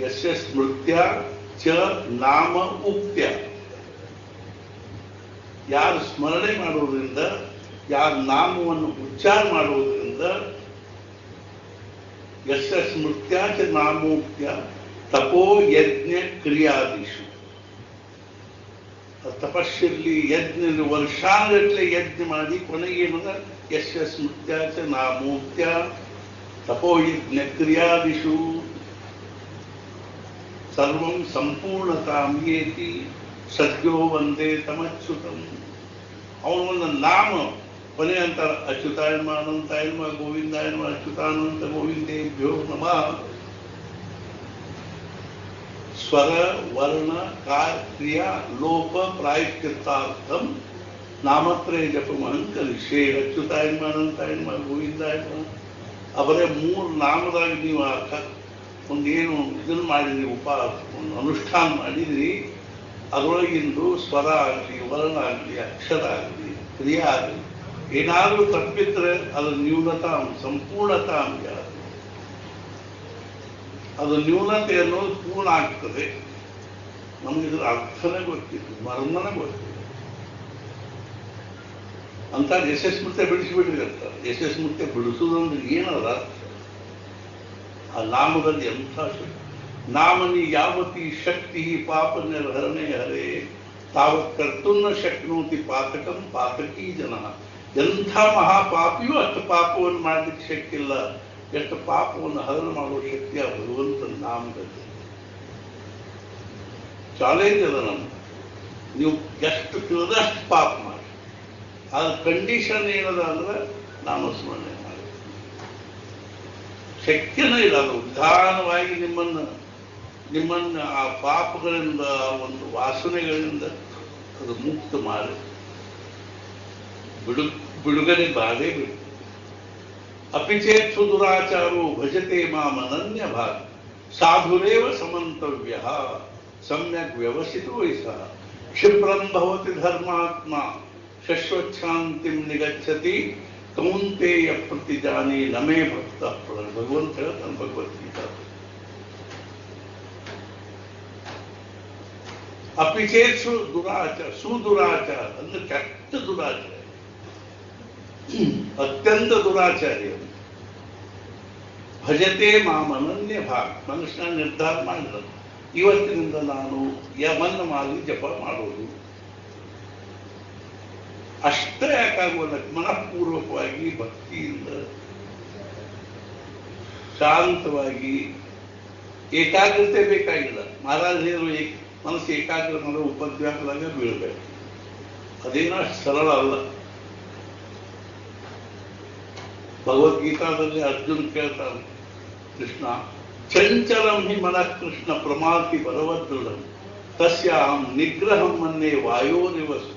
ಯಶಸ್ಮೃತ್ಯ ಚ ನಾಮ ಉಕ್ತ್ಯ. ಯಾರು ಸ್ಮರಣೆ ಮಾಡುವುದರಿಂದ, ಯಾರು ನಾಮವನ್ನು ಉಚ್ಚಾರ ಮಾಡುವುದರಿಂದ, ಯಶಸ್ಮೃತ್ಯ ಚ ನಾಮೋಕ್ತ್ಯ ತಪೋ ಯಜ್ಞ ಕ್ರಿಯಾದಿಶು. ತಪಸ್ಸಿರ್ಲಿ, ಯಜ್ಞ ವರ್ಷಾನುಗಟ್ಟಲೆ ಯಜ್ಞ ಮಾಡಿ ಕೊನೆಗೆ ಏನದ ಯಶಸ್ಮೃತ್ಯ ಚ ನಾಮೋಕ್ತ್ಯ ತಪೋ ಯಜ್ಞ ಕ್ರಿಯಾದಿಶು ಸರ್ವಂ ಸಂಪೂರ್ಣತಾಂ ಯೇತಿ ಸದ್ಯೋ ವಂದೇ ತಮಚ್ಯುತಂ. ಅವನೊಂದು ನಾಮ ಕೊನೆ ಅಂತಾರೆ, ಅಚ್ಯುತಾಯನ್ಮ ಅನಂತಾಯನ್ಮ ಗೋವಿಂದಾಯನ್ಮ ಅಚ್ಯುತಾನಂತ ಗೋವಿಂದೇಭ್ಯೋ ನಮಃ. ಸ್ವರ ವರ್ಣ ಕ್ರಿಯಾ ಲೋಪ ಪ್ರಾಯಶ್ಚಿತ್ತಾರ್ಥಂ ನಾಮತ್ರಯ ಜಪಮಹಂಕರಿಷೇ. ಅಚ್ಯುತಾಯನ್ಮ ಅನಂತಾಯನ್ಮ ಗೋವಿಂದಾಯನ್ಮ ಅವರೇ 3 ನಾಮದಾಗ ನೀವು ಒಂದೇನು ಇದನ್ನು ಮಾಡಿದ್ರಿ, ಒಂದು ಅನುಷ್ಠಾನ ಮಾಡಿದ್ರಿ. ಅದರೊಳಗಿಂದು ಸ್ವರ ಆಗಲಿ, ವರ್ಣ ಆಗಲಿ, ಅಕ್ಷರ ಆಗಲಿ, ಕ್ರಿಯೆ ಆಗಲಿ ಏನಾದರೂ ತಪ್ಪಿದ್ರೆ ಅದು ನ್ಯೂನತಾ, ಸಂಪೂರ್ಣತಾ ಅಂಶ. ಅದು ನ್ಯೂನತೆ ಅನ್ನೋದು ಪೂರ್ಣ ಆಗ್ತದೆ. ನಮ್ಗಿದ್ರ ಅರ್ಥನೇ ಗೊತ್ತಿತ್ತು, ಮರ್ಮನೇ ಗೊತ್ತಿತ್ತು ಅಂತ. ಯಶಸ್ಮೃತ್ಯ ಬಿಡಿಸಿಬಿಡ್ರಿ ಅಂತ. ಯಶಸ್ಮೃತ್ಯ ಬಿಡಿಸುವುದಂದ್ರೆ ಏನದ ಅರ್ಥ? ಆ ನಾಮದಲ್ಲಿ ಎಂಥ ಶಕ್ತಿ. ನಾಮನಿ ಯಾವತಿ ಶಕ್ತಿ ಪಾಪ ನಿರ್ಹರಣೆ ಹರೇ ತಾವತ್ ಕರ್ತುನ್ನ ಶಕ್ನೋತಿ ಪಾತಕಂ ಪಾತಕೀ ಜನ. ಎಂಥ ಮಹಾಪಾಪಿಯೂ ಅಷ್ಟು ಪಾಪವನ್ನು ಮಾಡಲಿಕ್ಕೆ ಶಕ್ತಿ ಇಲ್ಲ. ಎಷ್ಟು ಪಾಪವನ್ನು ಹರಣ ಮಾಡುವ ಶಕ್ತಿ ಆ ಭಗವಂತನ ನಾಮದಲ್ಲಿ. ಚಾಲೆಂಜ್ ಅದ ನಮ್ಗೆ. ನೀವು ಎಷ್ಟು ತಿಳಿದಷ್ಟು ಪಾಪ ಮಾಡಿ. ಅದ್ರ ಕಂಡೀಷನ್ ಏನದ ಅಂದ್ರೆ ನಾಮಸ್ಮರಣೆ ಮಾಡಿ. ಶಕ್ಯನೇ ಇಲ್ಲ. ಅದು ನಿಧಾನವಾಗಿ ನಿಮ್ಮನ್ನ ಆ ಪಾಪಗಳಿಂದ, ಒಂದು ವಾಸನೆಗಳಿಂದ ಅದು ಮುಕ್ತ ಮಾಡಿ ಬಿಡುಗಡೆ ಮಾಡೇ ಬಿಡು. ಅಪಿಚೇತ್ ಸುದುರಾಚಾರೋ ಭಜತೆ ಮಾಮನನ್ಯ ಭಾಗ ಸಾಧುರೇವ ಸಮಂತವ್ಯ ಸಮ್ಯಕ್ ವ್ಯವಸ್ಥಿತೋ ಸಹ ಕ್ಷಿಪ್ರಂ ಭವತಿ ಧರ್ಮಾತ್ಮ ಶಶ್ವಚ್ಛಾಂತಿಂ ನಿಗಚ್ಚತಿ ಕೌಂತೆಯ ಪ್ರತಿಜಾನಿ ನಮೇ ಭಕ್ತ. ಭಗವಂತ ಹೇಳ್ತಾನೆ ಭಗವದ್ಗೀತಾ. ಅಪಿಚೇತ್ಸು ದುರಾಚಾರ, ಸುದುರಾಚಾರ ಅಂದ್ರೆ ಕೆಟ್ಟ ದುರಾಚಾರ, ಅತ್ಯಂತ ದುರಾಚಾರ್ಯ. ಭಜತೆ ಮಾಮನನ್ಯ ಭಾಗ ಮನುಷ್ಯನ ನಿರ್ಧಾರ ಮಾಡಿದ ಇವತ್ತಿನಿಂದ ನಾನು ಯಮನ್ನ ಮಾಲಿ ಜಪ ಮಾಡೋದು. ಅಷ್ಟೇ ಯಾಕಾಗುವಲ್ಲ, ಮನಃಪೂರ್ವಕವಾಗಿ ಭಕ್ತಿಯಿಂದ ಶಾಂತವಾಗಿ ಏಕಾಗ್ರತೆ ಬೇಕಾಗಿಲ್ಲ. ಮಹಾರಾಜರು ಮನಸ್ಸು ಏಕಾಗ್ರ ಮಾಡೋ ಉಪದ್ವ್ಯಾಪದಾಗ ಬೀಳ್ಬೇಕು. ಅದೇನೋ ಸರಳ ಅಲ್ಲ. ಭಗವದ್ಗೀತಾದಲ್ಲಿ ಅರ್ಜುನ್ ಕೇಳ್ತಾನೆ, ಕೃಷ್ಣ ಚಂಚಲಂ ಹಿ ಮನಃ ಕೃಷ್ಣ ಪ್ರಮಾತಿ ಬಲವದೃಢಂ ತಸ್ಯಾಂ ನಿಗ್ರಹಂ ಮನ್ನೇ ವಾಯೋ ನಿವಸು.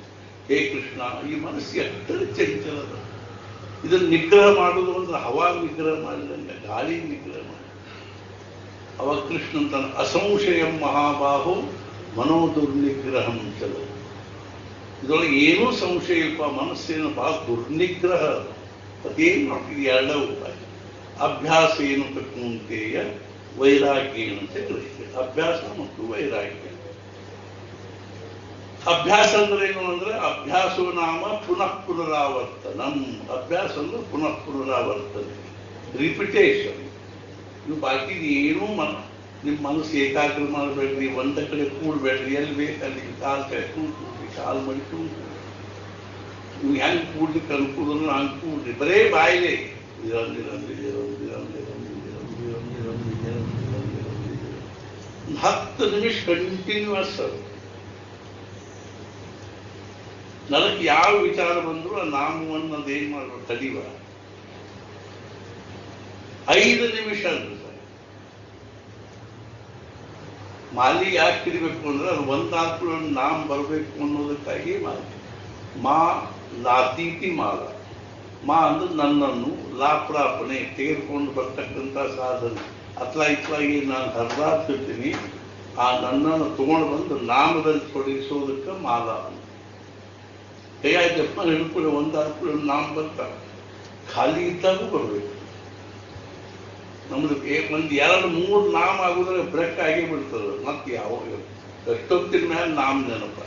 ಹೇ ಕೃಷ್ಣ, ಈ ಮನಸ್ಸು ಎಷ್ಟರ ಚಂಚಲದ, ಇದನ್ನು ನಿಗ್ರಹ ಮಾಡುವುದು ಅಂದ್ರೆ ಹವಾ ನಿಗ್ರಹ ಮಾಡಿದಂಗೆ, ಗಾಳಿ ನಿಗ್ರಹ ಮಾಡಿ. ಅವ ಕೃಷ್ಣನ್ ತನ್ನ ಅಸಂಶಯಂ ಮಹಾಬಾಹು ಮನೋದುರ್ನಿಗ್ರಹಂ ಚಲ. ಇದರೊಳಗೆ ಏನೂ ಸಂಶಯ ಇಲ್ಪ, ಮನಸ್ಸೇನು ಬಹಳ ದುರ್ನಿಗ್ರಹ. ಅದೇನು ಮಾಡ್ತೀವಿ? ಎರಡೇ ಉಪಾಯ. ಅಭ್ಯಾಸ ಏನು ತಕ್ಕಂತೆಯ ವೈರಾಗ್ಯ ಅಂತ ಕಲಿಸ್ತೇವೆ. ಅಭ್ಯಾಸ ಮತ್ತು ವೈರಾಗ್ಯ. ಅಭ್ಯಾಸ ಅಂದ್ರೆ ಏನು ಅಂದ್ರೆ ಅಭ್ಯಾಸೋ ನಾಮ ಪುನಃ ಪುನರಾವರ್ತನಂ. ಅಭ್ಯಾಸ ಅಂದ್ರೆ ಪುನಃ ಪುನರಾವರ್ತನೆ, ರಿಪಿಟೇಷನ್. ನೀವು ಬಾಕಿ ಏನೂ ನಿಮ್ಮ ಮನಸ್ಸು ಏಕಾಗ್ರ ಮಾಡಬೇಡ್ರಿ, ಒಂದ ಕಡೆ ಕೂಡ್ಬೇಡ್ರಿ, ಎಲ್ಲಿ ಬೇಕಲ್ಲಿ ಕಾಲು ಕೈ ಕೂಡ್ರಿ, ಕಾಲು ಮಡಿ ಕೂಡ್ರಿ. ನೀವು ಹೆಂಗೆ ಕೂಡ್ಲಿಕ್ಕೆ ಅನುಕೂಲ ಹಂಗೆ ಕೂಡ್ರಿ, ಬರೇ ಬಾಯಿಲೆ 10 ನಿಮಿಷ ಕಂಟಿನ್ಯೂಸ್. ಅದು ನನಗೆ ಯಾವ ವಿಚಾರ ಬಂದ್ರು ಆ ನಾಮವನ್ನು ಅದೇನ್ ಮಾಡ್ಬೇಕು, ತಡಿವ 5 ನಿಮಿಷ ಅಂದ್ರೆ ಸರ್. ಮಾಲಿ ಯಾಕೆ ಹಿಡಿಬೇಕು ಅಂದ್ರೆ ಅದು ಒಂದಾದ್ರೂ ನಾಮ ಬರಬೇಕು ಅನ್ನೋದಕ್ಕಾಗಿ ಮಾ ಲಾತೀತಿ ಮಾಲ. ಮಾ ಅಂದ್ರೆ ನನ್ನನ್ನು, ಲಾಪ್ರಾಪಣೆ ತೆಗೆದುಕೊಂಡು ಬರ್ತಕ್ಕಂಥ ಸಾಧನೆ. ಇತ್ಲಾಗಿ ನಾನು ಹರಿದಾಡ್ತಿರ್ತೀನಿ, ಆ ನನ್ನನ್ನು ತಗೊಂಡು ಬಂದು ನಾಮದಲ್ಲಿ ತೊಡಗಿಸೋದಕ್ಕೆ ಮಾಲ. ಕೈಯಾಗಿ ಜಪ್ಪ ಹಿಡ್ಕೊಂಡು ಒಂದಾದ್ರೂ ನಾಮ ಬರ್ತಾರೆ. ಖಾಲಿ ಇದ್ದಾಗೂ ಬರಬೇಕು. ನಮ್ದು ಒಂದು 2-3 ನಾಮ ಆಗುದ್ರೆ ಬ್ರೇಕ್ ಆಗೇ ಬಿಡ್ತದೆ. ಮತ್ತೆ ಯಾವಾಗ ಎಷ್ಟೊತ್ತಿನ ಮೇಲೆ ನಾಮ ನೆನಪ.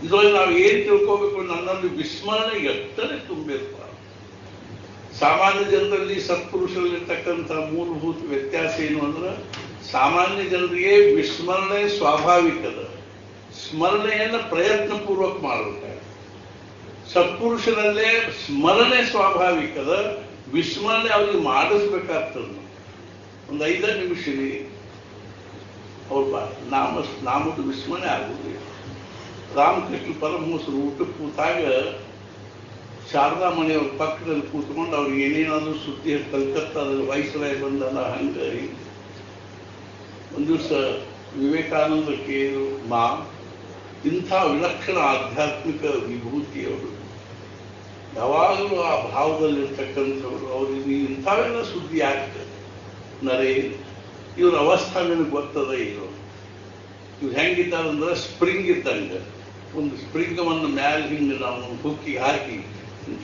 ಇದರಲ್ಲಿ ನಾವು ಏನ್ ತಿಳ್ಕೋಬೇಕು, ನನ್ನಲ್ಲಿ ವಿಸ್ಮರಣೆ ಎಷ್ಟನೇ ತುಂಬಿರ್ತಾರೆ. ಸಾಮಾನ್ಯ ಜನರಲ್ಲಿ ಸತ್ಪುರುಷರಲ್ಲಿರ್ತಕ್ಕಂಥ ಮೂಲಭೂತ ವ್ಯತ್ಯಾಸ ಏನು ಅಂದ್ರೆ, ಸಾಮಾನ್ಯ ಜನರಿಗೆ ವಿಸ್ಮರಣೆ ಸ್ವಾಭಾವಿಕದ, ಸ್ಮರಣೆಯನ್ನು ಪ್ರಯತ್ನ ಪೂರ್ವಕ ಮಾಡಬೇಕಾಗ. ಸತ್ಪುರುಷರಲ್ಲೇ ಸ್ಮರಣೆ ಸ್ವಾಭಾವಿಕದ, ವಿಸ್ಮರಣೆ ಅವ್ರಿಗೆ ಮಾಡಿಸ್ಬೇಕಾಗ್ತದೆ. ಒಂದು 5 ನಿಮಿಷ ಅವ್ರ ನಾಮದ ವಿಸ್ಮರಣೆ ಆಗುದಿಲ್ಲ. ರಾಮಕೃಷ್ಣ ಪರಮಹಂಸರು ಊಟಕ್ಕೆ ಕೂತಾಗ ಶಾರದಾ ಮನೆಯವ್ರ ಪಕ್ಕದಲ್ಲಿ ಕೂತ್ಕೊಂಡು ಅವ್ರಿಗೆ ಏನೇನಾದ್ರೂ ಸುದ್ದಿ ಕಲ್ಕತ್ತಾದಲ್ಲಿ ವೈಸ್ರಾಯ್ ಬಂದಲ್ಲ ಹಂಗೆ. ಒಂದು ದಿವಸ ವಿವೇಕಾನಂದ ಕೇಳು, ಇಂಥ ವಿಲಕ್ಷಣ ಆಧ್ಯಾತ್ಮಿಕ ವಿಭೂತಿಯವರು, ಯಾವಾಗಲೂ ಆ ಭಾವದಲ್ಲಿರ್ತಕ್ಕಂಥವ್ರು, ಅವ್ರಿಗೆ ಇಂಥವೆಲ್ಲ ಸುದ್ದಿ ಆಗ್ತದೆ ನರೇ, ಇವ್ರ ಅವಸ್ಥೆ ನನಗೆ ಗೊತ್ತದ. ಇವ್ರು ಹೆಂಗಿದ್ದಾರಂದ್ರೆ ಸ್ಪ್ರಿಂಗ್ ಇದ್ದಂಗೆ. ಒಂದು ಸ್ಪ್ರಿಂಗವನ್ನು ಮ್ಯಾಲೆ ಹಿಂಗೆ ನಾವು ಹುಕ್ಕಿ ಹಾಕಿ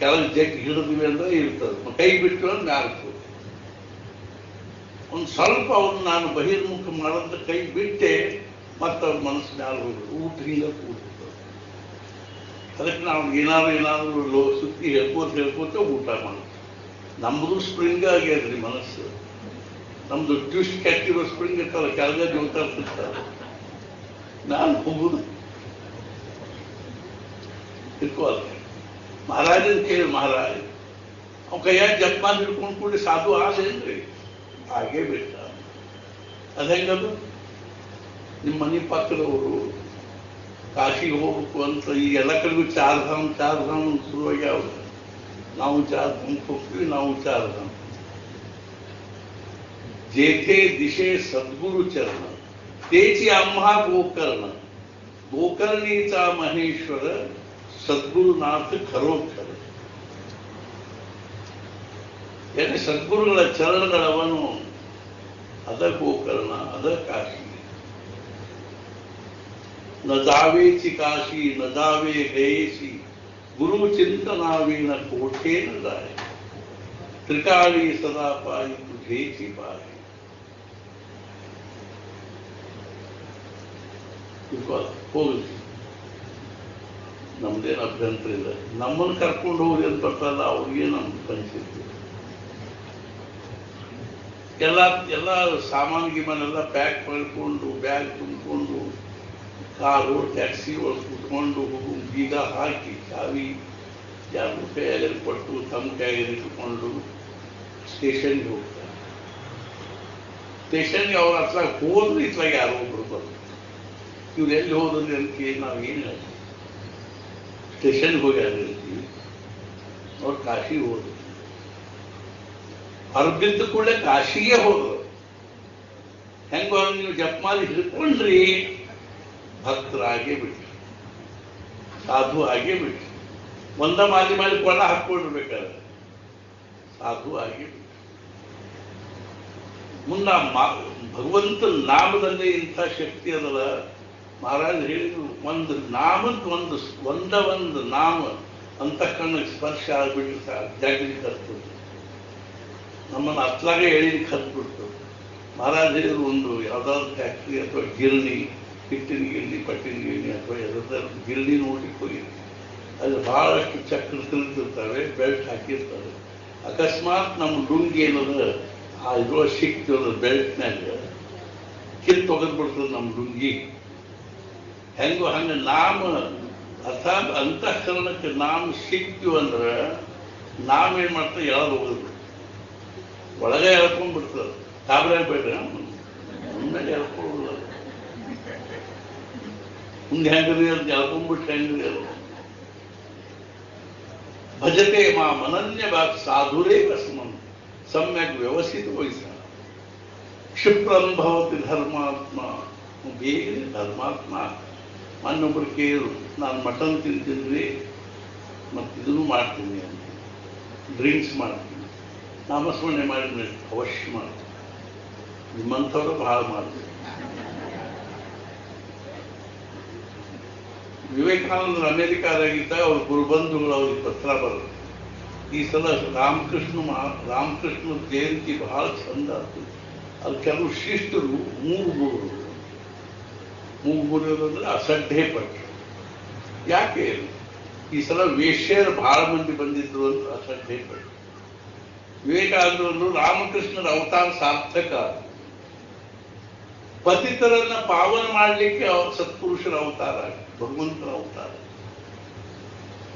ಕೆಳಗೆ ಜಗ್ಗಿ ಹಿಡಿದ್ವಿ ಅಂದ್ರೆ ಇರ್ತದೆ, ಕೈ ಬಿಟ್ಟು ಅಂದ್ರೆ ಮ್ಯಾಲ್ತು. ಒಂದು ಸ್ವಲ್ಪ ಅವ್ರನ್ನ ನಾನು ಬಹಿರ್ಮುಖ ಮಾಡೋದ ಕೈ ಬಿಟ್ಟೆ, ಮತ್ತೆ ಅವ್ರ ಮನಸ್ಸು ಮ್ಯಾಲೆ ಹೋಗ್ಬಿಟ್ಟು ಊಟ ಹಿಂಗೆ ಕೂಡ್ಬಿಡ್ತದೆ. ಅದಕ್ಕೆ ನಾವು ಏನಾದ್ರು ಸುತ್ತಿ ಹೇಳ್ಕೋತ ಊಟ ಮಾಡ್ತೀವಿ. ನಮ್ಮದು ಸ್ಪ್ರಿಂಗ್ ಆಗ್ಯದ್ರಿ ಮನಸ್ಸು. ನಮ್ದು ಟ್ವಿಸ್ಟ್ ಕೆಟ್ಟಿರೋ ಸ್ಪ್ರಿಂಗ್ ಇರ್ತಲ್ಲ, ಕೆಳಗೆ ಜೋತಾಡ್ತಿರ್ತಾರೆ. ನಾನು ಹೋಗುದು ತಿಳ್ಕೋಲ್ಲ. ಮಹಾರಾಜನ ಕೇಳಿ, ಮಹಾರಾಜ ಅವ್ ಕೈಯಾಗ ಜಪ್ಪ ಹಿಡ್ಕೊಂಡು ಕೂಡಿ ಸಾಧು ಆದೇನ್ರಿ? ಹಾಗೇ ಬಿಟ್ಟ. ಅದ ಹೆಂಗದು? ನಿಮ್ಮ ಮನೆ ಪಕ್ಕದವರು ಕಾಶಿಗೆ ಹೋಗ್ಬೇಕು ಅಂತ ಈ ಎಲ್ಲ ಕಡೆಗೂ ಚಾರ್ಧಾಮ್ ಶುರುವಾಗ್ಯಾವ. ನಾವು ಚಾರ್ಧಾಮ್ ಹೋಗ್ತೀವಿ, ನಾವು ಚಾರ್ಧಾಮ್. ಜೇಥೆ ದಿಶೆ ಸದ್ಗುರು ಚರಣ तेची आम्हा गोकर्ण गोकर्णीचा महेश्वर सद्गुरुनाथ खरोखर. यानी सद्गुरुಗಳ ಚರಣಗಳವನು, ಅದ ಗೋಕರ್ಣ, ಅದ ಕಾಶಿ. ನ जावेची काशी न जावे गयेसी गुरु चिंतनावीन कोठे न जाय त्रिकाळी सदा पायी तुझेची पाय. ಹೋಗಿ ನಮ್ದೇನು ಅಭ್ಯಂತರ ಇಲ್ಲ. ನಮ್ಮನ್ನು ಕರ್ಕೊಂಡು ಹೋಗಿ ಅಂತ ಬರ್ತಾರಲ್ಲ, ಅವ್ರಿಗೆ ನಮ್ಗೆ ಕನಿಸಿತ್ತು. ಎಲ್ಲ ಎಲ್ಲ ಸಾಮಾನು ಗಿಮಾನೆಲ್ಲ ಪ್ಯಾಕ್ ಮಾಡಿಕೊಂಡು ಬ್ಯಾಗ್ ತುಂಬಿಕೊಂಡು ಕಾರು ಟ್ಯಾಕ್ಸಿ ಒಳಗೆ ಕೂತ್ಕೊಂಡು ಬೀಗ ಹಾಕಿ ಚಾವಿ ಯಾರು ಕೈಯಾಗಲಿ ಕೊಟ್ಟು ತಮ್ಮ ಕೈಯಾಗಲಿ ಇಟ್ಕೊಂಡು ಸ್ಟೇಷನ್ಗೆ ಹೋಗ್ತಾರೆ. ಸ್ಟೇಷನ್ಗೆ ಅವ್ರ ಹತ್ರ ಹೋದ್ರೆ ಇತ್ಲಾಗ ಯಾರೋ ಒಬ್ರು ಬಂದು ಇವ್ರು ಎಲ್ಲಿ ಹೋದ್ರಿ ಅಂತ ನಾವು ಏನು ಹೇಳಿ ಸ್ಟೇಷನ್ಗೆ ಹೋಗ್ಯಾರ ಹೇಳ್ತೀವಿ. ಅವ್ರು ಕಾಶಿಗೆ ಹೋದ್ರು. ಹೊರಬಿದ್ದ ಕೂಡಲೇ ಕಾಶಿಗೆ ಹೋದ್ರು. ಹೆಂಗ ನೀವು ಜಪಮಾಲಿ ಹಿಡ್ಕೊಂಡ್ರಿ ಭಕ್ತರಾಗೇ ಬಿಟ್ರಿ, ಸಾಧು ಆಗೇ ಬಿಟ್ರಿ. ಒಂದ ಮಾಲಿ ಮಾಡಿ ಕೊಳ್ಳ ಹಾಕೊಂಡಿರ್ಬೇಕಾದ್ರೆ ಸಾಧು ಆಗೇ ಬಿಟ್ರಿ. ಮುನ್ನ ಭಗವಂತನ ನಾಮದಲ್ಲಿ ಇಂಥ ಶಕ್ತಿ ಅದಲ್ಲ. ಮಹಾರಾಜ್ ಹೇಳಿದ್ರು, ಒಂದು ನಾಮದ ಒಂದು ನಾಮ ಅಂತಃಕರಣಕ್ಕೆ ಸ್ಪರ್ಶ ಆಗ್ಬಿಟ್ಟು ಜಾಗಲಿ ಕರ್ತದೆ. ನಮ್ಮನ್ನು ಅತ್ಲಾಗೆ ಎಳಿ ಕತ್ಬಿಡ್ತು. ಮಹಾರಾಜ್ ಹೇಳಿದ್ರು, ಒಂದು ಯಾವ್ದಾದ್ರು ಫ್ಯಾಕ್ಟ್ರಿ ಅಥವಾ ಗಿರಣಿ, ಹಿಟ್ಟಿನ ಗಿರಣಿ, ಪಟ್ಟಿನ ಗಿರಣಿ ಅಥವಾ ಯಾವ್ದಾದ್ರು ಗಿರಣಿ ನೋಡ್ಲಿಕ್ಕೆ ಹೋಗಿ ಅಲ್ಲಿ ಬಹಳಷ್ಟು ಚಕ್ರ ತಿರುಗಿರ್ತಾವೆ, ಬೆಲ್ಟ್ ಹಾಕಿರ್ತಾರೆ. ಅಕಸ್ಮಾತ್ ನಮ್ಮ ಲುಂಗಿ ಏನದ ಆ ಇದ್ರೊಳಗೆ ಸಿಕ್ತಿರೋದು ಬೆಲ್ಟ್ನಾಗ ಕಿತ್ತು ಒಗೆದ್ಬಿಡ್ತದೆ ನಮ್ಮ ಲುಂಗಿ. ಹೆಂಗೋ ಹಂಗೆ ನಾಮ ಅರ್ಥಾತ್ ಅಂತಃಕರಣಕ್ಕೆ ನಾಮ ಸಿಕ್ತೀವಿ ಅಂದ್ರೆ ನಾಮ ಏನ್ ಮಾಡ್ತಾ ಎಳದ್ ಹೋಗಿದ್ರು ಒಳಗೆ ಎಳ್ಕೊಂಡ್ಬಿಡ್ತದೆ. ಗಾಬರಿ ಆಗ್ಬೇಡ್ರಿ, ಮುಂದೆ ಎಳ್ಕೊಳ್ಳೋದಿಲ್ಲ. ಮುಂದೆ ಹೆಂಗ್ರಿ ಅಂತ ಎಳ್ಕೊಂಡ್ಬಿಟ್ಟು ಹೆಂಗ್ರಿ ಅದು ಭಜತೆ ಮಾಮನನ್ಯ ಬಾತ್ ಸಾಧುರೇ ಕಸ್ಮನ್ ಸಮ್ಯಕ್ ವ್ಯವಸ್ಥಿತ ವಯಸ್ಸ ಕ್ಷಿಪ್ರಂ ಭವತಿ ಧರ್ಮಾತ್ಮ. ಬೇಗನೆ ಧರ್ಮಾತ್ಮ. ಮಣ್ಣೊಬ್ಬರು ಕೇಳು, ನಾನು ಮಟನ್ ತಿಂತೀನಿ ಮತ್ತು ಇದನ್ನು ಮಾಡ್ತೀನಿ ಅಂತ, ಡ್ರಿಂಕ್ಸ್ ಮಾಡ್ತೀನಿ, ನಾಮಸ್ಮರಣೆ ಮಾಡಿದ್ರೆ ಅವಶ್ಯ ಮಾಡ್ತೀನಿ. ನಿಮ್ಮಂಥವ್ರು ಬಹಳ ಮಾಡ್ತೀನಿ. ವಿವೇಕಾನಂದರು ಅಮೆರಿಕಾದಾಗಿದ್ದಾಗ ಅವ್ರ ಗುರುಬಂಧುಗಳು ಅವ್ರಿಗೆ ಪತ್ರ ಬರೋದು. ಈ ಸಲ ರಾಮಕೃಷ್ಣ ಜಯಂತಿ ಬಹಳ ಚಂದ ಆಗ್ತದೆ. ಅಲ್ಲಿ ಕೆಲವು ಶಿಷ್ಟರು ಮೂಗುಬೂರೋದಂದ್ರೆ ಅಸಡ್ಡೆ ಪಟ್ಟರು. ಯಾಕೆ ಈ ಸಲ ವೇಶ್ಯರು ಬಹಳ ಮಂದಿ ಬಂದಿದ್ರು ಅಂತ ಅಸಡ್ಡೆ ಪಟ್ಟರು. ವಿವೇಕಾನಂದರು ರಾಮಕೃಷ್ಣರ ಅವತಾರ ಸಾರ್ಥಕ, ಪತಿತರನ್ನ ಪಾವನ ಮಾಡಲಿಕ್ಕೆ ಸತ್ಪುರುಷರ ಅವತಾರ, ಭಗವಂತನ ಅವತಾರ.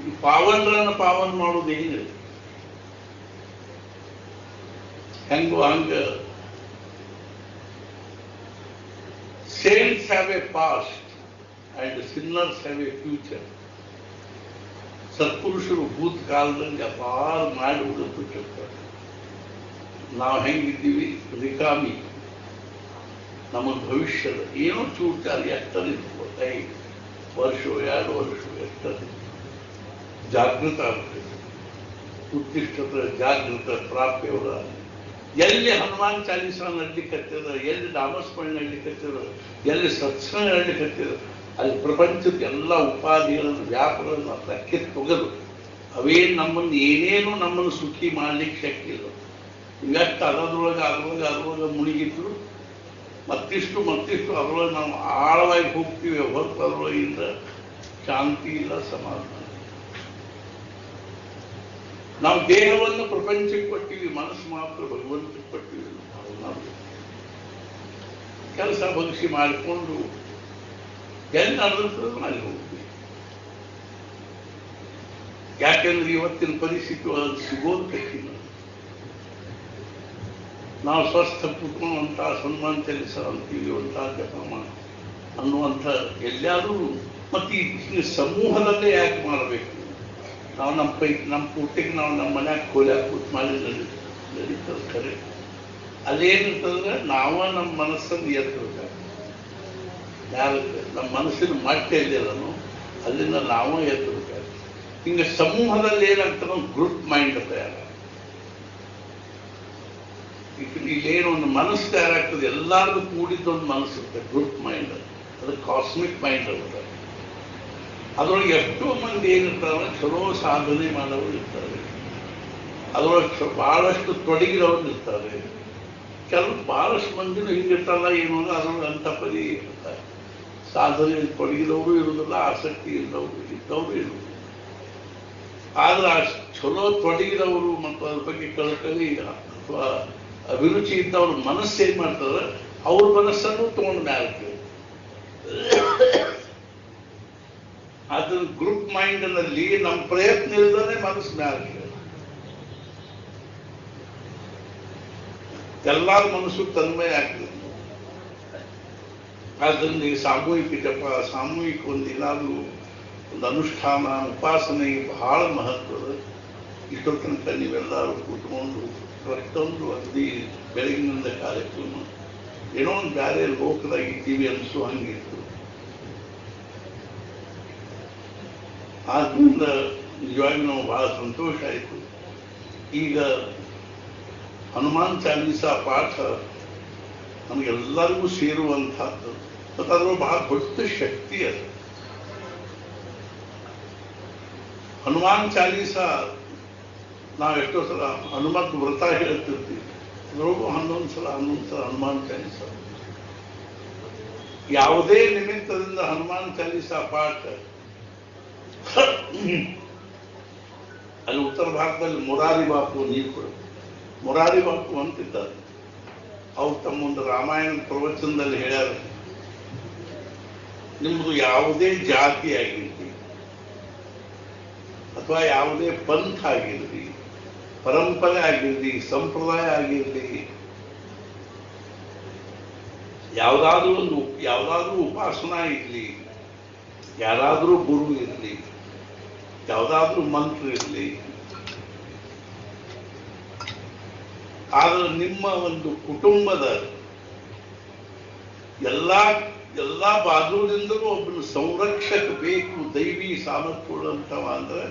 ಈ ಪಾವನರನ್ನ ಪಾವನ ಮಾಡೋದು ಏನಿದೆ? ಹೆಂಗೋ ಹಂಗ saints have a past and sinners have a future. ಸತ್ಪುರುಷರು ಭೂತ ಕಾಲದಲ್ಲಿ ಅಪಾರ ಮಾಡಿ ಉಳಿದ್ಬಿಟ್ಟಿರ್ತಾರೆ. ನಾವು ಹೆಂಗಿದ್ದೀವಿ ರಿಕಾಮಿ. ನಮ್ಮ ಭವಿಷ್ಯದ ಏನೋ ಚೂಟಾರಿ ಎಷ್ಟಲ್ಲಿ 5 ವರ್ಷ 2 ವರ್ಷ ಎಷ್ಟಲ್ಲಿ ಜಾಗೃತ ಆಗ್ತದೆ. ಉತ್ತಿಷ್ಠತೆ ಜಾಗೃತ ಪ್ರಾಪ್ಯವರ. ಎಲ್ಲಿ ಹನುಮಾನ್ ಚಾಲೀಸ ನಡ್ಲಿಕ್ಕತ್ತಿದ, ಎಲ್ಲಿ ನಾಮಸ್ಮರಣೆ ನಡ್ಲಿಕ್ಕತ್ತಿದ, ಎಲ್ಲಿ ಸತ್ಸಂಗ ನಡ್ಲಿಕ್ಕತ್ತಿದ, ಅಲ್ಲಿ ಪ್ರಪಂಚದ ಎಲ್ಲ ಉಪಾಧಿಗಳನ್ನು ವ್ಯಾಪಾರಗಳನ್ನು ಲೆಕ್ಕ ತೊಗದು ಅವೇ ನಮ್ಮನ್ನು ಏನೇನು ನಮ್ಮನ್ನು ಸುಖಿ ಮಾಡ್ಲಿಕ್ಕೆ ಶಕ್ತಿ ಇಲ್ಲ. ಇವತ್ತು ಅದರೊಳಗೆ ಮುಳುಗಿದ್ರು ಮತ್ತಿಷ್ಟು ಅದರೊಳಗೆ ನಾವು ಆಳವಾಗಿ ಹೋಗ್ತೀವಿ ಹೊರತು ಅದರೊಳಗಿಂದ ಶಾಂತಿ ಇಲ್ಲ, ಸಮಾಧಾನ. ನಾವು ದೇಹವನ್ನು ಪ್ರಪಂಚಕ್ಕೆ ಕೊಟ್ಟಿವಿ, ಮನಸ್ಸು ಮಾತ್ರ ಭಗವಂತಕ್ಕೆ ಕೊಟ್ಟಿವಿ. ನಾವು ಕೆಲಸ ಭಗಿಸಿ ಮಾಡಿಕೊಂಡು ಎಲ್ಲಿ ನಡೆದಿರ್ತದೆ ಅಲ್ಲಿ ಹೋಗ್ತೀವಿ. ಯಾಕೆಂದ್ರೆ ಇವತ್ತಿನ ಪರಿಸ್ಥಿತಿ ಅದು ಸಿಗೋದು ಕಠಿಣ. ನಾವು ಸ್ವಸ್ಥ ಕೂತ್ಕೊಳ್ಳುವಂಥ ಸನ್ಮಾನ ಚಲಿಸ ಅಂತೀವಿ, ಅಂತ ಜಪ ಅನ್ನುವಂಥ ಎಲ್ಲಾದರೂ. ಮತ್ತು ಈ ಸಮೂಹದಲ್ಲೇ ಯಾಕೆ ಮಾಡಬೇಕು? ನಾವು ನಮ್ಮ ಪೂರ್ತಿಗೆ ನಾವು ನಮ್ಮ ಮನ್ಯಾಗ ಕೋಲ್ಯಾಗ ಕೂತ್ ಮಾಡಿ ನಡೀತದೆ ಖರೆ. ಅದೇನಿರ್ತದಂದ್ರೆ ನಾವು ನಮ್ಮ ಮನಸ್ಸನ್ನು ಎತ್ತಬೇಕಾಗ್ತದೆ. ಯಾರು ನಮ್ಮ ಮನಸ್ಸಿನ ಮಟ್ಟ ಎಲ್ಲಿರೋನು ಅಲ್ಲಿಂದ ನಾವು ಎತ್ತಬೇಕಾಗ್ತದೆ. ಹಿಂಗೆ ಸಮೂಹದಲ್ಲಿ ಏನಾಗ್ತದೆ, ಗ್ರೂಪ್ ಮೈಂಡ್ ತಯಾರ. ಇಲ್ಲೇನು ಒಂದು ಮನಸ್ಸು ತಯಾರಾಗ್ತದೆ, ಎಲ್ಲಾರ್ದು ಕೂಡಿದ್ದೊಂದು ಮನಸ್ಸು ಇರ್ತದೆ, ಗ್ರೂಪ್ ಮೈಂಡ್. ಅದು ಕಾಸ್ಮಿಕ್ ಮೈಂಡ್ ಇರ್ತದೆ. ಅದರೊಳಗೆ ಎಷ್ಟೋ ಮಂದಿ ಏನಿರ್ತಾರೆ, ಚಲೋ ಸಾಧನೆ ಮಾಡೋರು ಇರ್ತಾರೆ. ಅದರೊಳಗೆ ಬಹಳಷ್ಟು ತೊಡಗಿರೋರು ಇರ್ತಾರೆ. ಕೆಲವು ಬಹಳಷ್ಟು ಮಂದಿನೂ ಹಿಂಗಿರ್ತಾರಲ್ಲ, ಏನು ಅಂದ್ರೆ ಅದರೊಳಗೆ ಅಂಥ ಪರಿ ಇರ್ತಾರೆ. ಸಾಧನೆ ತೊಡಗಿದವರು ಇರುವುದಿಲ್ಲ, ಆಸಕ್ತಿ ಇದ್ದವರು ಇರುವುದಿಲ್ಲ. ಆದ್ರೆ ಚಲೋ ತೊಡಗಿದವರು ಮತ್ತು ಅದ್ರ ಬಗ್ಗೆ ಕಳಕಳಿ ಅಥವಾ ಅಭಿರುಚಿ ಇದ್ದವ್ರ ಮನಸ್ಸು ಏನ್ ಮಾಡ್ತಾರೆ, ಅವ್ರ ಮನಸ್ಸನ್ನು ತಗೊಂಡು ಮ್ಯಾಲಕ್ಕೆ. ಅದನ್ನ ಗ್ರೂಪ್ ಮೈಂಡ್ ನಲ್ಲಿ ನಮ್ಮ ಪ್ರಯತ್ನ ಇಲ್ಲದೇ ಮನಸ್ಸು ಮ್ಯಾಲಕ್ಕೆ. ಎಲ್ಲಾರ ಮನಸ್ಸು ತನ್ಮಯ ಆಗ್ತದೆ. ಆದ್ದರಿಂದ ಈ ಸಾಮೂಹಿಕ ಜಪ, ಸಾಮೂಹಿಕ ಒಂದು ಏನಾದರೂ ಒಂದು ಅನುಷ್ಠಾನ, ಉಪಾಸನೆ ಬಹಳ ಮಹತ್ವದ. ಇಷ್ಟೋ ತನಕ ನೀವೆಲ್ಲರೂ ಕೂತ್ಕೊಂಡು ಪ್ರತಿಯೊಂದು ಅಗದಿ ಬೆಳಗಿನಿಂದ ಕಾರ್ಯಕ್ರಮ ಏನೋ ಒಂದು ಬೇರೆ ಲೋಕದಾಗ ಇದ್ದೀವಿ ಅನಿಸೋ ಹಂಗಿತ್ತು. ಆದ್ರಿಂದ ನಿಜವಾಗಿ ನಾವು ಬಹಳ ಸಂತೋಷ ಆಯಿತು. ಈಗ ಹನುಮಾನ್ ಚಾಲೀಸ ಪಾಠ ನಮಗೆಲ್ಲರಿಗೂ ಸೇರುವಂತಹದ್ದು ಮತ್ತು ಅದರ ಬಹಳ ದೊಡ್ಡ ಶಕ್ತಿ ಅದು. ಹನುಮಾನ್ ಚಾಲೀಸ ನಾವು ಎಷ್ಟೋ ಸಲ ಹನುಮಂತ ವ್ರತ ಹೇಳ್ತಿರ್ತೀವಿ, ಅದ್ರೊಳಗೂ 11 ಸಲ ಹನುಮಾನ್ ಚಾಲೀಸ. ಯಾವುದೇ ನಿಮಿತ್ತದಿಂದ ಹನುಮಾನ್ ಚಾಲೀಸ ಪಾಠ ಅಲ್ಲಿ ಉತ್ತರ ಭಾರತದಲ್ಲಿ ಮುರಾರಿ ಬಾಪು ನೀರು ಮುರಾರಿ ಬಾಪು ಅಂತಿದ್ದಾರೆ. ಅವ್ರು ತಮ್ಮೊಂದು ರಾಮಾಯಣ ಪ್ರವಚನದಲ್ಲಿ ಹೇಳ್ಯಾರ, ನಿಮ್ದು ಯಾವುದೇ ಜಾತಿ ಆಗಿರ್ಲಿ ಅಥವಾ ಯಾವುದೇ ಪಂಥ ಆಗಿರ್ಲಿ, ಪರಂಪರೆ ಆಗಿರ್ಲಿ, ಸಂಪ್ರದಾಯ ಆಗಿರ್ಲಿ, ಯಾವುದಾದ್ರೂ ಉಪಾಸನಾ ಇರಲಿ, ಯಾರಾದರೂ ಗುರು ಇರಲಿ, ಯಾವುದಾದ್ರೂ ಮಂತ್ರ ಇರಲಿ, ಆದರೆ ನಿಮ್ಮ ಒಂದು ಕುಟುಂಬದ ಎಲ್ಲ ಬಾಜೂರಿಂದಲೂ ಒಬ್ಬನು ಸಂರಕ್ಷಕ ಬೇಕು, ದೈವಿ ಸಾಮರ್ಥ್ಯವುಳ್ಳಂತವ ಅಂದ್ರೆ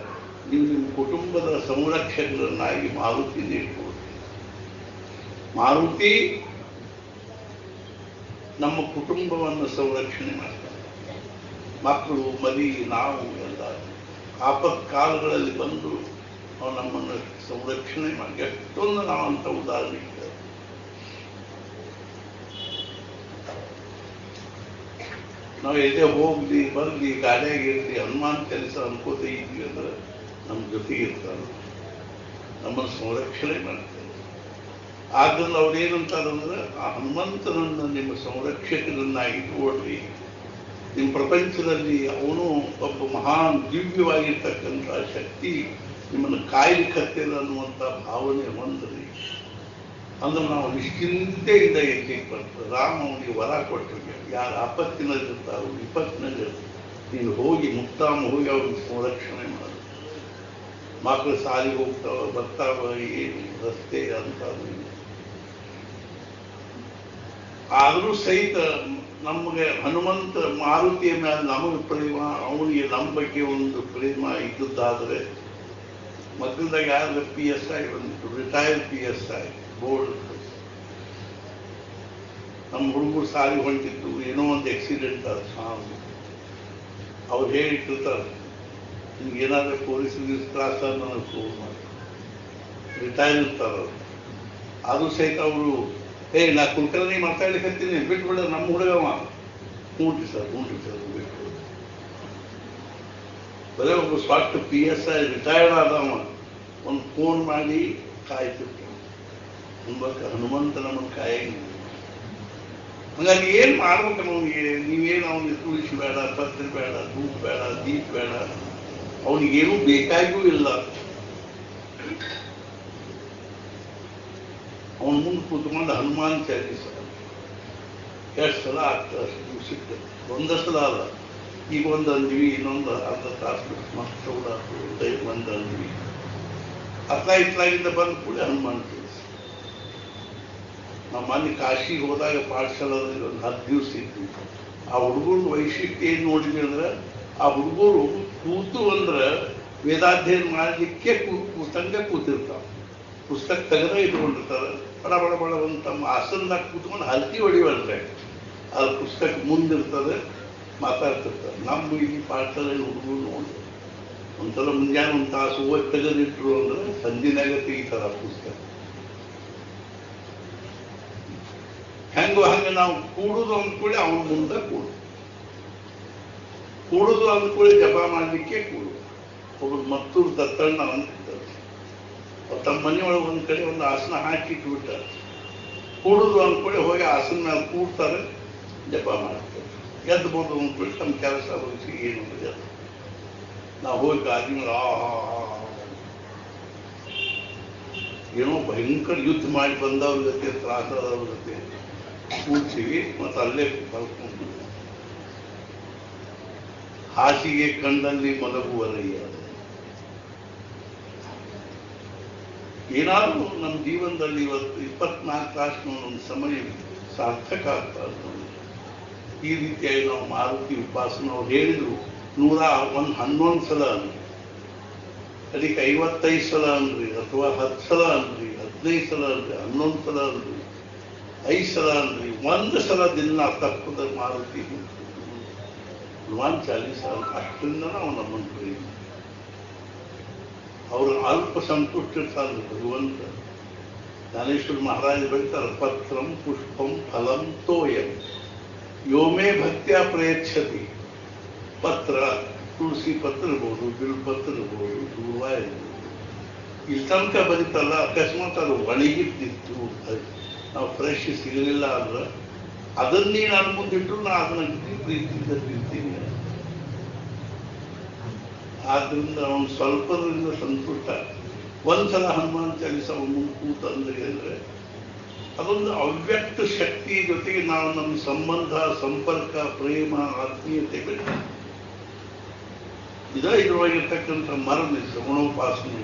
ನೀವು ನಿಮ್ಮ ಕುಟುಂಬದ ಸಂರಕ್ಷಕರನ್ನಾಗಿ ಮಾರುತಿ ಇಟ್ಕೊಳ್ತೀವಿ. ಮಾರುತಿ ನಮ್ಮ ಕುಟುಂಬವನ್ನು ಸಂರಕ್ಷಣೆ ಮಾಡ್ತಾರೆ. ಮಕ್ಕಳು, ಮರಿ, ನಾವು ಎಲ್ಲ ಆಪತ್ಕಾಲಗಳಲ್ಲಿ ಬಂದು ನಾವು ನಮ್ಮನ್ನು ಸಂರಕ್ಷಣೆ ಮಾಡಿ ಎಷ್ಟೊಂದು ನಾವು ಅಂತ ಉದಾಹರಣೆ ಇದ್ದೇವೆ. ನಾವು ಎದೆ ಹೋಗ್ಲಿ ಬರ್ಲಿ ಗಾಡಿಯಾಗಿರ್ಲಿ ಹನುಮಾನ್ ಕೆಲಸ ಅನ್ಕೋತ ಇದ್ವಿ ಅಂದ್ರೆ ನಮ್ಮ ಜೊತೆಗೆ ಇರ್ತಾರೆ, ನಮ್ಮನ್ನು ಸಂರಕ್ಷಣೆ ಮಾಡ್ತಾರೆ. ಆದ್ರಿಂದ ಅವ್ರೇನಂತಾರಂದ್ರೆ ಆ ಹನುಮಂತನನ್ನು ನಿಮ್ಮ ಸಂರಕ್ಷಕರನ್ನಾಗಿ ಇಟ್ಕೊಳ್ರಿ. ನಿಮ್ಮ ಪ್ರಪಂಚದಲ್ಲಿ ಅವನು ಒಬ್ಬ ಮಹಾನ್ ದಿವ್ಯವಾಗಿರ್ತಕ್ಕಂಥ ಶಕ್ತಿ ನಿಮ್ಮನ್ನು ಕಾಯ್ಲಿಕ್ಕತ್ತಿಲ್ಲ ಅನ್ನುವಂಥ ಭಾವನೆ ಹೊಂದ್ರಿ. ಅಂದ್ರೆ ನಾವು ನಿಶ್ಚಿಂತೆಯಿಂದ ಇರ್ಲಿಕ್ಕೆ ಬರ್ತದೆ. ರಾಮ ಅವನಿಗೆ ವರ ಕೊಟ್ಟಿರ್ಬೇಕು, ಯಾರು ಆಪತ್ತಿನಲ್ಲಿರ್ತಾರೋ ವಿಪತ್ತಿನಲ್ಲಿ ನೀನು ಹೋಗಿ ಮುಕ್ತಾಮ ಹೋಗಿ ಅವ್ರಿಗೆ ಸಂರಕ್ಷಣೆ ಮಾಡು. ಮಕ್ಕಳು ಸಾಲಿಗೆ ಹೋಗ್ತಾವ ಬರ್ತಾವ, ಏನು ರಸ್ತೆ ಅಂತ. ಆದರೂ ಸಹಿತ ನಮಗೆ ಹನುಮಂತ ಮಾರುತಿಯ ಮೇಲೆ ನಮಗೆ ಪ್ರೇಮ, ಅವನಿಗೆ ನಮ್ಮ ಬಗ್ಗೆ ಒಂದು ಪ್ರೇಮ ಇದ್ದದ್ದಾದರೆ ಮಕ್ಕಳದಾಗ ಯಾರು PSI ಬಂದಿತ್ತು, ರಿಟೈರ್ಡ್ PSI ಬೋರ್ಡ್. ನಮ್ಮ ಹುಡುಗರು ಸಾರಿ ಹೊಂಟಿತ್ತು, ಏನೋ ಒಂದು ಆಕ್ಸಿಡೆಂಟ್ ಆದ ಸಾವು. ಅವ್ರು ಹೇಳಿಟ್ಟಿರ್ತಾರೆ, ನಿಮ್ಗೆ ಏನಾದರೂ ಪೊಲೀಸರಿಗೆ ತ್ರಾಸ ನನಗೆ ಫೋನ್ ಮಾಡಿ. ರಿಟೈರ್ ಇರ್ತಾರೆ ಅವರು. ಅದು ಸಹಿತ ಅವರು ನಾ ಕುಲಕರ್ಣಿ ಮಾತಾಡ್ಲಿಕ್ಕಂತೀನಿ ಬಿಟ್ಬಿಡ, ನಮ್ಮ ಹುಡುಗವ ಹ್ಞೂನ್ರಿ ಸರ್ ಬಿಟ್ಬಿಡು. ಬರೀ ಒಬ್ಬ ಸ್ವಾಟ್ PSI ರಿಟೈರ್ಡ್ ಆದವ ಒಂದು ಫೋನ್ ಮಾಡಿ ಕಾಯ್ತಿರ್ತಾನೆ. ಹನುಮಂತ ನಮ್ಮನ್ನು ಕಾಯಂಗಿಲ್ಲ. ಹಂಗಾಗಿ ಏನ್ ಮಾಡ್ಬೇಕು ನಮಗೆ? ನೀವೇನು ಅವನಿಗೆ ತುಳಸಿ ಬೇಡ, ಪತ್ರಿ ಬೇಡ, ಧೂಪ ಬೇಡ, ದೀಪ ಬೇಡ, ಅವನಿಗೇನು ಬೇಕಾಗಿಯೂ ಇಲ್ಲ. ಅವನ ಮುಂದೆ ಕೂತ್ಕೊಂಡು ಹನುಮಾನ್ ಚಾಲೀಸ ಎಷ್ಟು ಸಲ ಆಗ್ತದೆ ಅಷ್ಟು ದಿವಸಕ್ಕೆ. ಒಂದಷ್ಟು ಸಲ ಅಲ್ಲ, ಈಗ ಒಂದು ಅಂದ್ವಿ, ಇನ್ನೊಂದು ಅರ್ಧ ತಾಸು ಮಕ್ಕಳು ಒಂದು ಅಂದ್ವಿ. ಇತ್ಲಾಗಿಂದ ಬಂದ ಕೂಡ ಹನುಮಾನ್ ಚಾಲೀಸ. ನಾವು ಮೊನ್ನೆ ಕಾಶಿಗೆ ಹೋದಾಗ ಪಾಠಶಾಲೆಯಲ್ಲಿ ಒಂದು 10 ದಿವಸ ಇದ್ವಿ. ಆ ಹುಡುಗರ ವೈಶಿಷ್ಟ್ಯ ಏನು ನೋಡಿದ್ವಿ ಅಂದ್ರೆ, ಆ ಹುಡುಗರು ಕೂತು ಅಂದ್ರೆ ವೇದಾಧ್ಯಯನ ಮಾಡಲಿಕ್ಕೆ ಪುಸ್ತಕ ಕೂತಿರ್ತಾವೆ. ಪುಸ್ತಕ ತೆಗೆದ ಇಟ್ಕೊಂಡಿರ್ತಾರೆ. ಬಡ ಬಡ ಬಡ ಒಂದು ತಮ್ಮ ಆಸನದಾಗ ಕೂತ್ಕೊಂಡು ಹಲ್ತಿ ಹೊಡಿವಲ್ರೆ, ಅದು ಪುಸ್ತಕ ಮುಂದಿರ್ತದೆ, ಮಾತಾಡ್ತಿರ್ತಾರೆ. ನಮ್ಮ ಇಲ್ಲಿ ಪಾಠದಲ್ಲಿ ಹುಡುಗರು ನೋಡಿ ಒಂದ್ಸಲ ಮುಂಜಾನೆ ಒಂದು ತಾಸು ಓದಿ ತೆಗೆದಿಟ್ರು ಅಂದ್ರೆ ಸಂಜಿನಾಗ ತೆಗಿತಾರೆ ಆ ಪುಸ್ತಕ. ಹಂಗೆ ನಾವು ಕೂಡುದು ಅಂದ್ಕೊಳ್ಳಿ ಅವನ ಮುಂದೆ ಕೂಡುದು ಅಂದ್ಕೊಳ್ಳಿ ಜಪ ಮಾಡಲಿಕ್ಕೆ ಕೂಡು. ಒಬ್ಬರು ಮತ್ತೂರು ದತ್ತಣ್ಣ ಅಂತಿದ್ದಾರೆ, ತಮ್ಮ ಮನೆಯೊಳಗೆ ಒಂದ್ ಕಡೆ ಒಂದು ಆಸನ ಹಾಕಿಟ್ಬಿಟ್ಟ. ಕೂಡುದು ಅಂದ್ಕೊಳ್ಳಿ ಹೋಗಿ ಆಸನ ಮೇಲೆ ಕೂಡ್ತಾರೆ, ಜಪ ಮಾಡ್ತಾರೆ. ಎದ್ಬೋದು ಅಂದ್ಕೊಳ್ಳಿ ನಮ್ಮ ಕೆಲಸ ಮುಗಿಸಿ ಏನು ಎದ್ದು ನಾವು ಹೋಗಿ ಗಾದಿ ಮೇಲೆ ಏನೋ ಭಯಂಕರ ಯುದ್ಧ ಮಾಡಿ ಬಂದವ್ರ ಜೊತೆ ತ್ರಾಸದವ್ರ ಜೊತೆ ಕೂಡ್ತೀವಿ. ಮತ್ತು ಅಲ್ಲೇ ಕಲ್ಕೊಂಡು ಹಾಸಿಗೆ ಕಣ್ಣಲ್ಲಿ ಮಲಗುವರಯ್ಯ. ಏನಾದರೂ ನಮ್ಮ ಜೀವನದಲ್ಲಿ ಇವತ್ತು 24 ತಾಸಿನ ಒಂದು ಸಮಯ ಸಾರ್ಥಕ ಆಗ್ತಾ ಇರ್ತದೆ. ಈ ರೀತಿಯಾಗಿ ನಾವು ಮಾರುತಿ ಉಪಾಸನ ಅವ್ರು ಹೇಳಿದ್ರು 111 ಸಲ ಅನ್ರಿ, ಅದಕ್ಕೆ 55 ಸಲ ಅನ್ರಿ, ಅಥವಾ 10 ಸಲ ಅನ್ರಿ, 15 ಸಲ ಅನ್ರಿ, 11 ಸಲ ಅನ್ರಿ, 5 ಸಲ ಅನ್ರಿ, 1 ಸಲ ದಿನ ತಪ್ಪದ ಮಾರುತಿ ಹನುಮಾನ್ ಚಾಲೀಸ ಅಷ್ಟರಿಂದ ನಾವು ನಮ್ಮನ್ನು ಪ್ರೇಮ. ಅವರು ಅಲ್ಪ ಸಂತುಷ್ಟಿರ್ತಾರೆ ಭಗವಂತ. ಜ್ಞಾನೇಶ್ವರ ಮಹಾರಾಜ ಬರೀತಾರೆ, ಪತ್ರಂ ಪುಷ್ಪಂ ಫಲಂ ತೋಯಂ ಯೋಮೇ ಭಕ್ತಿಯ ಪ್ರಯಚ್ಛತಿ. ಪತ್ರ, ತುಳಸಿ ಪತ್ರ ಇರ್ಬೋದು, ಬಿಲ್ಪತ್ರ ಇರ್ಬೋದು, ದೂರ್ವ ಇರ್ಬೋದು, ಇಲ್ಲಿ ತನಕ ಬರೀತಲ್ಲ, ಅಕಸ್ಮಾತ್ ಅದು ಒಣಗಿದ್ದಿತ್ತು, ನಾವು ಫ್ರೆಶ್ ಸಿಗಲಿಲ್ಲ ಅಂದ್ರೆ ಅದನ್ನೇ ನಾನು ಮುಂದಿಟ್ಟು ನಾ ಅದನ್ನ ಪ್ರೀತಿಯಿಂದ ತಿಂತೀನಿ. ಆದ್ರಿಂದ ಅವನು ಸ್ವಲ್ಪದಿಂದ ಸಂತುಷ್ಟ. ಒಂದ್ಸಲ ಹನುಮಾನ್ ಚಾಲೀಸ ಮುಂದೆ ಕೂತ ಅಂದ್ರೆ ಅದೊಂದು ಅವ್ಯಕ್ತ ಶಕ್ತಿ ಜೊತೆಗೆ ನಾವು ನಮ್ಮ ಸಂಬಂಧ, ಸಂಪರ್ಕ, ಪ್ರೇಮ, ಆತ್ಮೀಯತೆ ಬೆಳೆದ ಇದ್ರೊಳಗಿರ್ತಕ್ಕಂಥ ಮರಣ ಶ್ರವಣೋಪಾಸನೆ.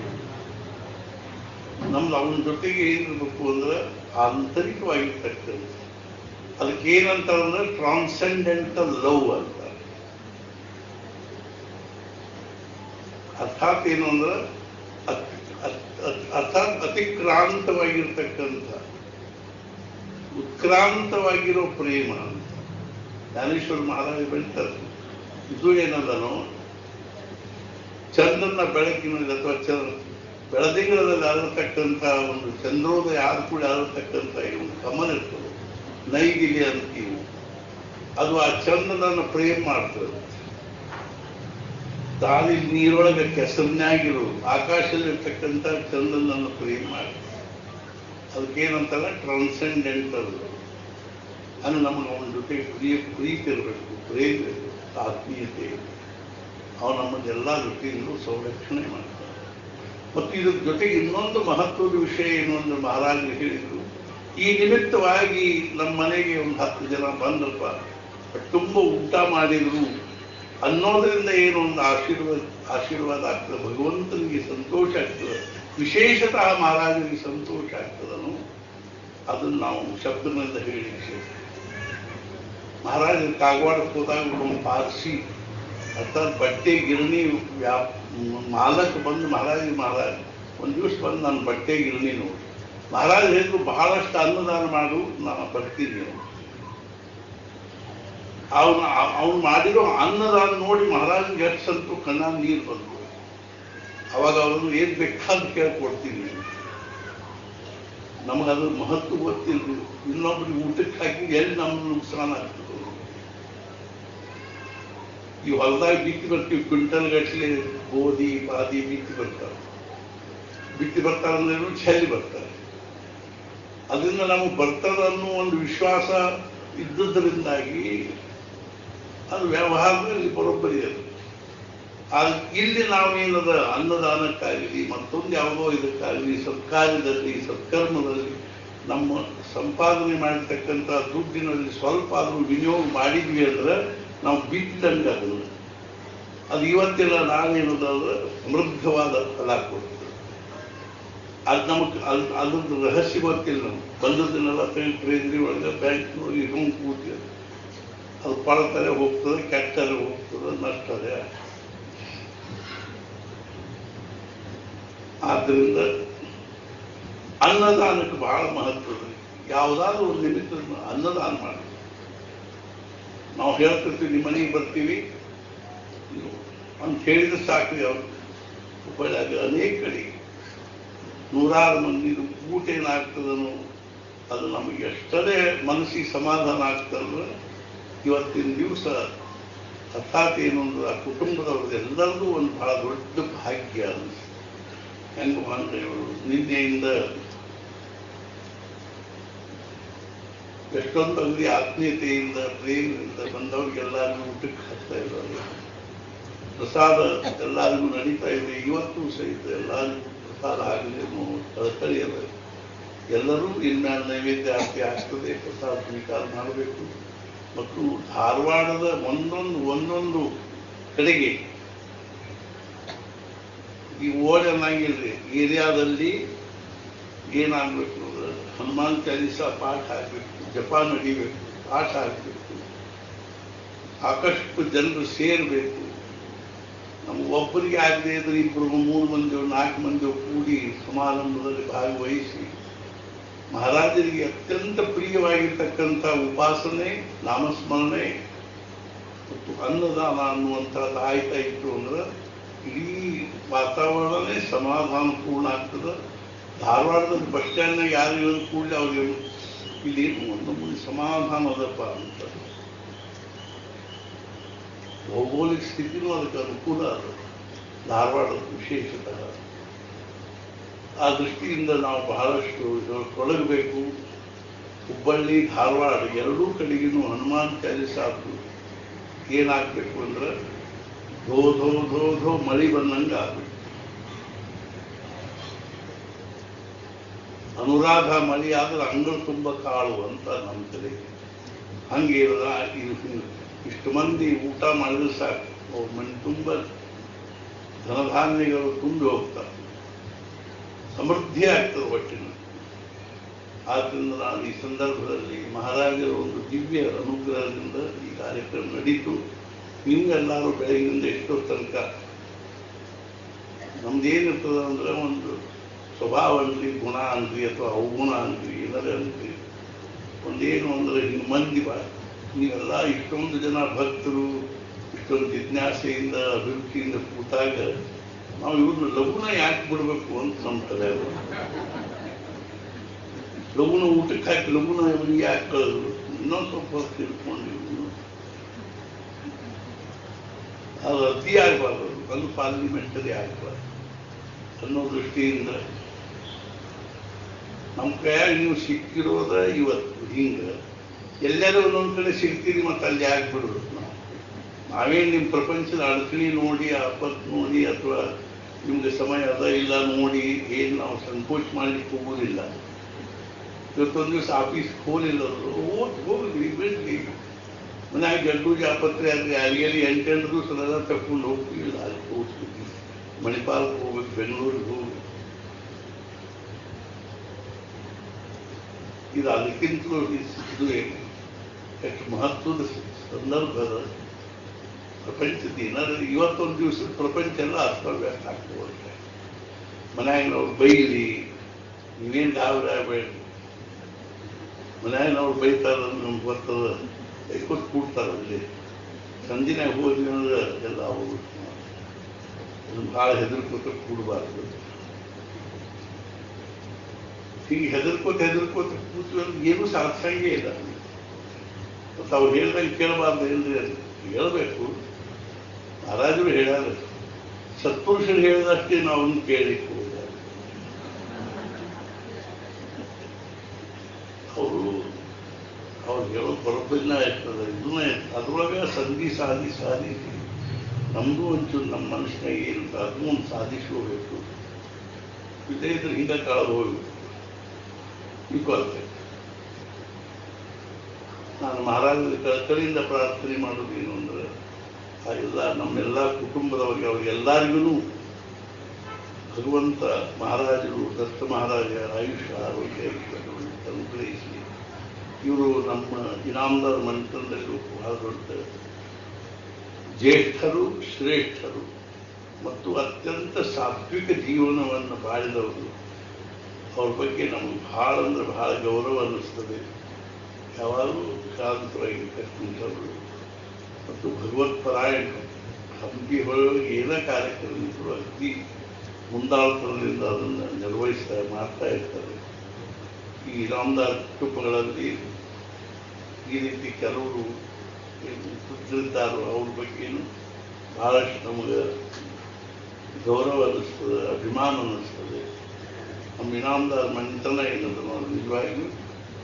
ನಮ್ದು ಅವನ ಜೊತೆಗೆ ಏನಿರ್ಬೇಕು ಅಂದ್ರೆ ಆಂತರಿಕವಾಗಿರ್ತಕ್ಕಂಥ, ಅದಕ್ಕೆ ಏನಂತಾರೆ ಟ್ರಾನ್ಸೆಂಡೆಂಟಲ್ ಲವ್ ಅಂತ. ಅರ್ಥಾತ್ ಏನು ಅಂದ್ರೆ ಅರ್ಥಾತ್ ಅತಿಕ್ರಾಂತವಾಗಿರ್ತಕ್ಕಂಥ, ಉತ್ಕ್ರಾಂತವಾಗಿರೋ ಪ್ರೇಮ ಅಂತ ಜ್ಞಾನೇಶ್ವರ ಮಹಾರಾಜ ಬೆಳಿತಾರೆ. ಇದು ಏನದನೋ ಚಂದ್ರನ ಬೆಳಕಿನಲ್ಲಿ ಅಥವಾ ಬೆಳದಿಂಗಳದಲ್ಲಿ ಆಗಿರತಕ್ಕಂಥ ಒಂದು ಚಂದ್ರೋದಯ ಆದ ಕೂಡ ಆಗಿರತಕ್ಕಂಥ ಒಂದು ಕಮಲ ಇರ್ತದೆ, ನೈಗಿಲಿ ಅಂತೀವಿ. ಅದು ಆ ಚಂದ್ರನನ್ನು ಪ್ರೇಮ ಮಾಡ್ತದೆ. ತಾಳಿ ನೀರೊಳಗೆ ಕೆಸರಿನಾಗಿರು ಆಕಾಶದಲ್ಲಿರ್ತಕ್ಕಂಥ ಚಂದ್ರನನ್ನು ಪ್ರೇಮ ಮಾಡ್ತದೆ. ಅದಕ್ಕೇನಂತಲ್ಲ ಟ್ರಾನ್ಸೆಂಡೆಂಟಲ್. ಅಂದ್ರೆ ನಮಗೆ ಅವನ ಜೊತೆಗೆ ಪ್ರೀತಿ ಇರಬೇಕು, ಪ್ರೇಮ ಇರಬೇಕು, ಆತ್ಮೀಯತೆ. ಅವು ನಮ್ಮನ್ನೆಲ್ಲ ಜೊತೆಯಲ್ಲೂ ಸಂರಕ್ಷಣೆ ಮಾಡ್ತಾರೆ. ಮತ್ತು ಇದ್ರ ಜೊತೆಗೆ ಇನ್ನೊಂದು ಮಹತ್ವದ ವಿಷಯ ಏನು ಅಂದ್ರೆ ಮಹಾರಾಜರು ಹೇಳಿದರು, ಈ ನಿಮಿತ್ತವಾಗಿ ನಮ್ಮ ಮನೆಗೆ ಒಂದು 10 ಜನ ಬಂದ್ರಪ್ಪ, ತುಂಬ ಊಟ ಮಾಡಿದ್ರು ಅನ್ನೋದರಿಂದ ಏನು ಒಂದು ಆಶೀರ್ವಾದ ಆಗ್ತದೆ, ಭಗವಂತನಿಗೆ ಸಂತೋಷ ಆಗ್ತದೆ, ವಿಶೇಷತಃ ಮಹಾರಾಜರಿಗೆ ಸಂತೋಷ ಆಗ್ತದನು. ಅದನ್ನು ನಾವು ಶಬ್ದದಿಂದ ಹೇಳಿ ವಿಶೇಷ. ಮಹಾರಾಜರು ಕಾಗವಾಡಕ್ಕೆ ಹೋದಾಗ ಒಂದು ಪಾರ್ಸಿ ಅರ್ಥಾತ್ ಬಟ್ಟೆ ಗಿರಣಿ ಮಾಲಕ್ ಬಂದು ಮಹಾರಾಜ ಒಂದು ದಿವಸ ಬಂದು ನಾನು ಬಟ್ಟೆ ಗಿರಣಿ ನೋಡಿ, ಮಹಾರಾಜ ಹೇಳಿದ್ರು ಬಹಳಷ್ಟು ಅನ್ನದಾನ ಮಾಡು, ನಾನು ಬರ್ತೀನಿ. ಅವನು ಮಾಡಿರೋ ಅನ್ನದಾನ ನೋಡಿ ಮಹಾರಾಜನಿಗೆ ಎಷ್ಟು ಸಂತು ಕಣ್ಣ ನೀರು ಬಂತು. ಅವಾಗ ಅವರನ್ನು ಏನ್ ಬೇಕಾದ ಕೇಳ್ಕೊಡ್ತೀನಿ. ನಮಗದು ಮಹತ್ವ ಗೊತ್ತಿಲ್ಲ. ಇನ್ನೊಬ್ರಿಗೆ ಊಟಕ್ಕೆ ಹಾಕಿ ಎಲ್ಲಿ ನಮ್ಗೆ ನುಕ್ಸಾನ ಆಗ್ತದೆ. ಈ ಹೊಲದಾಗ ಬಿತ್ತಿ ಬರ್ತೀವಿ, ಕ್ವಿಂಟಲ್ ಗಟ್ಟಲೆ ಗೋಧಿ ಬಾದಿ ಬಿತ್ತಿ ಬರ್ತಾರಂದ್ರೇನು ಚೆಲ್ಲಿ ಬರ್ತಾರೆ. ಅದರಿಂದ ನಮಗೆ ಬರ್ತದ ಅನ್ನೋ ಒಂದು ವಿಶ್ವಾಸ ಇದ್ದುದರಿಂದಾಗಿ ಅದು ವ್ಯವಹಾರದಲ್ಲಿ ಬರೋಬ್ಬರಿ ಅದು. ಇಲ್ಲಿ ನಾವೇನದ ಅನ್ನದಾನಕ್ಕಾಗಲಿ ಮತ್ತೊಂದು ಯಾವುದೋ ಇದಕ್ಕಾಗಲಿ ಸತ್ಕಾರ್ಯದಲ್ಲಿ ಸತ್ಕರ್ಮದಲ್ಲಿ ನಮ್ಮ ಸಂಪಾದನೆ ಮಾಡಿರ್ತಕ್ಕಂಥ ದುಡ್ಡಿನಲ್ಲಿ ಸ್ವಲ್ಪ ಆದರೂ ವಿನಿಯೋಗ ಮಾಡಿದ್ವಿ ಅಂದ್ರೆ ನಾವು ಬಿಟ್ಟಂಗೆ ಅದನ್ನು ಅದು ಇವತ್ತೆಲ್ಲ ನಾವೇನದಾದ್ರೆ ಸಮೃದ್ಧವಾದ ಫಲ ಕೊಡ್ತದೆ. ಅದು ನಮಗೆ ಅದ್ರದ್ದು ರಹಸ್ಯ ಗೊತ್ತಿಲ್ಲ. ನಮ್ಗೆ ಬಂದದನ್ನೆಲ್ಲ ಟ್ರೇಜರಿ ಒಳಗೆ ಬ್ಯಾಂಕ್ನವ್ರಿಗೆ ಇಟ್ಕೊಂಡು ಕೂತಿ ಅದು ಪಡ್ತಾರೆ ಹೋಗ್ತದೆ, ಕೆಟ್ಟರೆ ಹೋಗ್ತದೆ, ನಷ್ಟದೆ. ಆದ್ದರಿಂದ ಅನ್ನದಾನಕ್ಕೆ ಬಹಳ ಮಹತ್ವ. ಯಾವುದಾದ್ರೂ ಒಂದು ನಿಮಿತ್ತ ಅನ್ನದಾನ ಮಾಡಿ. ನಾವು ಹೇಳ್ತಿರ್ತೀವಿ, ನಿಮ್ಮ ಮನೆಗೆ ಬರ್ತೀವಿ ಅಂತ ಹೇಳಿದ್ರೆ ಸಾಕು. ಅವ್ರು ಹುಬ್ಬಳ್ಳಿಯಾಗ ಅನೇಕ ಕಡೆ ನೂರಾರು ಮಂದಿ ಊಟ ಏನಾಗ್ತದನೋ ಅದು ನಮಗೆ ಎಷ್ಟೇ ಮನಸ್ಸಿಗೆ ಸಮಾಧಾನ ಆಗ್ತದಲ್ಲ. ಇವತ್ತಿನ ದಿವಸ ಅರ್ಥಾತ್ ಏನೊಂದು ಆ ಕುಟುಂಬದವ್ರದ್ದು ಎಲ್ಲರಿಗೂ ಒಂದು ಬಹಳ ದೊಡ್ಡ ಭಾಗ್ಯ ಅನಿಸ್ತು. ಹೆಂಗ ಅಂದ್ರೆ ನಿನ್ನೆಯಿಂದ ಎಷ್ಟೊಂದು ಅಂಗಡಿ ಆತ್ಮೀಯತೆಯಿಂದ ಪ್ರೇಮದಿಂದ ಬಂದವ್ರಿಗೆಲ್ಲರಿಗೂ ಊಟಕ್ಕೆ ಹಾಕ್ತಾ ಇದ್ದಾರೆ. ಪ್ರಸಾದ ಎಲ್ಲರಿಗೂ ನಡೀತಾ ಇದೆ. ಇವತ್ತು ಸಹಿತ ಎಲ್ಲರಿಗೂ ಪ್ರಸಾದ ಆಗಲಿ ಅನ್ನೋ ಕಳಕಳಿ ಅದ. ಎಲ್ಲರೂ ಇನ್ಮೇಲೆ ನೈವೇದ್ಯ ಆರತಿ ಆಗ್ತದೆ, ಪ್ರಸಾದ ಸ್ವೀಕಾರ ಮಾಡಬೇಕು. ಮತ್ತು ಧಾರವಾಡದ ಒಂದೊಂದು ಕಡೆಗೆ ಈ ಓಡನ್ನಾಗಿಲ್ರಿ ಏರಿಯಾದಲ್ಲಿ ಏನಾಗಬೇಕು ಅಂದ್ರೆ ಹನುಮಾನ್ ಚಾಲೀಸ ಪಾಠ ಆಗಬೇಕು, ಜಪ ನಡಿಬೇಕು, ಪಾಠ ಆಗಬೇಕು, ಸಾಕಷ್ಟು ಜನರು ಸೇರಬೇಕು. ನಮ್ಗೆ ಒಬ್ಬರಿಗೆ ಆಗದೆ ಇದ್ರೆ ಇಬ್ಬರು 3 ಮಂದಿ 4 ಮಂದಿ ಕೂಡಿ ಸಮಾರಂಭದಲ್ಲಿ ಭಾಗವಹಿಸಿ ಮಹಾರಾಜರಿಗೆ ಅತ್ಯಂತ ಪ್ರಿಯವಾಗಿರ್ತಕ್ಕಂಥ ಉಪಾಸನೆ, ನಾಮಸ್ಮರಣೆ ಮತ್ತು ಅನ್ನದಾನ ಅನ್ನುವಂಥದ್ದು ಆಯ್ತಾ ಇತ್ತು ಅಂದ್ರೆ ಇಡೀ ವಾತಾವರಣನೇ ಸಮಾಧಾನಪೂರ್ಣ ಆಗ್ತದೆ. ಧಾರವಾಡದಲ್ಲಿ ಬಸ್ ಸ್ಟ್ಯಾಂಡ್ನಾಗ ಯಾರು ಇರೋದು ಕೂಡಲೇ ಅವ್ರಿಗೆ ಇಲ್ಲಿ ಒಂದು ಸಮಾಧಾನ ಅದಪ್ಪ ಅಂತ. ಭೌಗೋಳಿಕ ಸ್ಥಿತಿನೂ ಅದಕ್ಕೆ ಅನುಕೂಲ ಅದ ಧಾರವಾಡದ ವಿಶೇಷತಃ. ಆ ದೃಷ್ಟಿಯಿಂದ ನಾವು ಬಹಳಷ್ಟು ತೊಡಗಬೇಕು. ಹುಬ್ಬಳ್ಳಿ ಧಾರವಾಡ ಎರಡೂ ಕಡೆಗಿನೂ ಹನುಮಾನ್ ಚಾಲೀಸಾದ್ದು ಏನಾಗಬೇಕು ಅಂದ್ರೆ ಧೋ ಧೋ ಧೋ ಧೋ ಮಳಿ ಬಂದಂಗೆ ಆಗಬೇಕು. ಅನುರಾಧ ಮಳಿ ಆದ್ರೆ ಅಂಗಳು ತುಂಬ ಕಾಳು ಅಂತ ನಮ್ಮ ಕಡೆ. ಹಂಗೆ ಇಷ್ಟು ಮಂದಿ ಊಟ ಮಾಡಿದ್ರೆ ಸಾಕು, ಅವ್ರ ಮನೆ ತುಂಬ ಧನಧಾನ್ಯಗಳು ತುಂಬಿ ಹೋಗ್ತಾರೆ, ಸಮೃದ್ಧಿ ಆಗ್ತದೆ ಒಟ್ಟಿನ. ಆದ್ದರಿಂದ ನಾನು ಈ ಸಂದರ್ಭದಲ್ಲಿ ಮಹಾರಾಜರ ಒಂದು ದಿವ್ಯ ಅನುಗ್ರಹದಿಂದ ಈ ಕಾರ್ಯಕ್ರಮ ನಡೀತು. ನಿಮ್ಗೆಲ್ಲರೂ ಬೆಳಗಿನಿಂದ ಎಷ್ಟೋ ತನಕ ನಮ್ದೇನಿರ್ತದೆ ಅಂದ್ರೆ ಒಂದು ಸ್ವಭಾವ ಅನ್ರಿ, ಗುಣ ಅನ್ರಿ ಅಥವಾ ಅವಗುಣ ಅನ್ರಿ, ಏನಾರೇ ಅನ್ರಿ, ಒಂದೇನು ಅಂದ್ರೆ ಹಿಂಗೆ ಮಂದಿ ನೀವೆಲ್ಲ ಇಷ್ಟೊಂದು ಜನ ಭಕ್ತರು ಇಷ್ಟೊಂದು ಜಿಜ್ಞಾಸೆಯಿಂದ ಅಭಿರುಚಿಯಿಂದ ಕೂತಾಗ ನಾವು ಇವ್ರನ್ನ ಲಘುನ ಯಾಕೆ ಬಿಡ್ಬೇಕು ಅಂತ ನಮ್ಮ ತಲೆ. ಲಘುನ ಊಟಕ್ಕೆ ಹಾಕಿ ಲಘುನ ಇವನಿಗೆ ಯಾಕೆ ಕಳೆದ್ರು, ಇನ್ನೊಂದು ಸ್ವಲ್ಪ ಹೊತ್ತು ತಿಳ್ಕೊಂಡು ಅದು ಅತಿ ಆಗಬಾರ್ದು, ಅದು ಪಾರ್ಲಿಮೆಂಟರಿ ಆಗಬಾರ್ದು ಅನ್ನೋ ದೃಷ್ಟಿಯಿಂದ ನಮ್ಮ ಕೈಯಾಗ ನೀವು ಸಿಕ್ಕಿರೋದ ಇವತ್ತು ಹಿಂಗೆ ಎಲ್ಲರೂ ಒಂದೊಂದು ಕಡೆ ಸಿಗ್ತೀರಿ, ಮತ್ತು ಅಲ್ಲಿ ಆಗ್ಬಿಡೋದು. ನಾವೇನು ನಿಮ್ಮ ಪ್ರಪಂಚದ ಅಡಚಣೆ ನೋಡಿ, ಆಪತ್ತು ನೋಡಿ, ಅಥವಾ ನಿಮ್ಗೆ ಸಮಯ ಅದ ಇಲ್ಲ ನೋಡಿ ಏನು ನಾವು ಸಂಕೋಚ ಮಾಡ್ಲಿಕ್ಕೆ ಹೋಗೋದಿಲ್ಲ. ಇವತ್ತೊಂದು ದಿವಸ ಆಫೀಸ್ಗೆ ಹೋಗಲಿಲ್ಲ ಹೋಗ್ಲಿ ಬಿಡ್ರಿ, ಮನ್ಯಾಗ ಗಡ್ಡು ಜಾಪತ್ರೆ ಆದರೆ ಯಾರಿಗಾರಿ 8 ದಿವಸ ತಗೊಂಡು ಹೋಗ್ತೀವಿಲ್ಲ. ಅಲ್ಲಿ ಹೋಗ್ತೀವಿ, ಮಣಿಪಾಲಕ್ಕೆ ಹೋಗ್ಬೇಕು, ಬೆಂಗಳೂರಿಗೆ ಹೋಗ್ಬೇಕು. ಇದು ಅದಕ್ಕಿಂತಲೂ ಇದು ಎಷ್ಟು ಮಹತ್ವದ ಸಂದರ್ಭದ ಪ್ರಪಂಚದ ಏನಾದ್ರು ಇವತ್ತೊಂದು ದಿವಸದ ಪ್ರಪಂಚ ಎಲ್ಲ ಅಸ್ತವ್ಯಸ್ತ ಆಗ್ತದೆ. ಮನ್ಯಾಗಿನವ್ರು ಬೈಲಿ, ನೀವೇನು ಗಾಬರಾಗಬೇಡಿ. ಮನ್ಯಾಗಿನವ್ರು ಬೈತಾರ ನಮ್ಗೆ ಬರ್ತದ, ಕೈಕೊಟ್ಟು ಕೂಡ್ತಾರಲ್ಲಿ. ಸಂಜೆನಾಗ ಹೋದ್ವಿ ಅಂದ್ರೆ ಎಲ್ಲ ಹೋಗ್ಬೇಕು. ಅದನ್ನು ಭಾಳ ಹೆದರ್ಕೋತ ಕೂಡಬಾರ್ದು. ಹೀಗೆ ಹೆದರ್ಕೋತ ಕೂತ್ವಿ ಅಂದ್ರೆ ಏನೂ ಸಾಧಿಸಂಗೇ ಇಲ್ಲ. ಮತ್ತು ಅವ್ರು ಹೇಳ್ದಂಗೆ ಕೇಳಬಾರ್ದು ಏನ್ರಿ ಅಂತ ಹೇಳ್ಬೇಕು. ಮಹಾರಾಜರು ಹೇಳ್ಯಾರ, ಸತ್ಪುರುಷರು ಹೇಳಿದಷ್ಟೇ ನಾವು ಕೇಳಲಿಕ್ಕೆ ಹೋದ. ಅವ್ರು ಹೇಳೋ ಬರೋಬ್ಬರಿನ ಇರ್ತದೆ, ಇದನ್ನ ಅದ್ರೊಳಗೆ ಸಾಧಿಸಿ ನಮಗೂ ಒಂಚೂರು ನಮ್ಮ ಮನುಷ್ಯನಾಗ ಏನಿಲ್ಲ ಅದನ್ನೂ ಒಂದು ಸಾಧಿಸ್ಕೋಬೇಕು. ಇದೇ ಇದ್ರೆ ಹಿಂದೆ ಕಾಳದು ಹೋಗ್ಬೇಕು. ನಾನು ಮಹಾರಾಜರ ಕಳಕಳಿಯಿಂದ ಪ್ರಾರ್ಥನೆ ಮಾಡೋದು ಏನು ಅಂದ್ರೆ ನಮ್ಮೆಲ್ಲ ಕುಟುಂಬದವರಿಗೆ ಅವ್ರಿಗೆಲ್ಲರಿಗೂ ಭಗವಂತ ಮಹಾರಾಜರು ದತ್ತ ಮಹಾರಾಜರ ಆಯುಷ್ಯ ಆರೋಗ್ಯ ಅನುಗ್ರಹಿಸಿ. ಇವರು ನಮ್ಮ ಇನಾಮದಾರ ಮಂತ್ರದಲ್ಲೂ ಬಹಳ ದೊಡ್ಡ ಜ್ಯೇಷ್ಠರು, ಶ್ರೇಷ್ಠರು ಮತ್ತು ಅತ್ಯಂತ ಸಾತ್ವಿಕ ಜೀವನವನ್ನು ಬಾಳಿದವರು. ಅವ್ರ ಬಗ್ಗೆ ನಮಗೆ ಬಹಳ ಅಂದ್ರೆ ಬಹಳ ಗೌರವ ಅನ್ನಿಸ್ತದೆ. ಯಾವಾಗಲೂ ಶಾಂತವಾಗಿರ್ತಕ್ಕಂಥವ್ರು ಮತ್ತು ಭಗವತ್ಪರಾಯಣರು. ಹಂಪಿ ಹೊರಗೆ ಏನೇ ಕಾರ್ಯಕ್ರಮ ಇದ್ದರೂ ಅತಿ ಮುಂದಾಳತನದಿಂದ ಅದನ್ನು ಮಾಡ್ತಾ ಇರ್ತಾರೆ. ಈ ಇನಾಮದಾರ ಕುಟುಂಬಗಳಲ್ಲಿ ಈ ರೀತಿ ಕೆಲವರು ಕೂತಿರ್ತಾರೋ ಅವ್ರ ಬಗ್ಗೆನೂ ಬಹಳಷ್ಟು ನಮಗೆ ಗೌರವ ಅನ್ನಿಸ್ತದೆ, ಅಭಿಮಾನ ಅನ್ನಿಸ್ತದೆ. ನಮ್ಮ ಇನಾಮದಾರ ಮಂತ್ರನ ಏನಂದ್ರೆ ನಾವು ನಿಜವಾಗಿಯೂ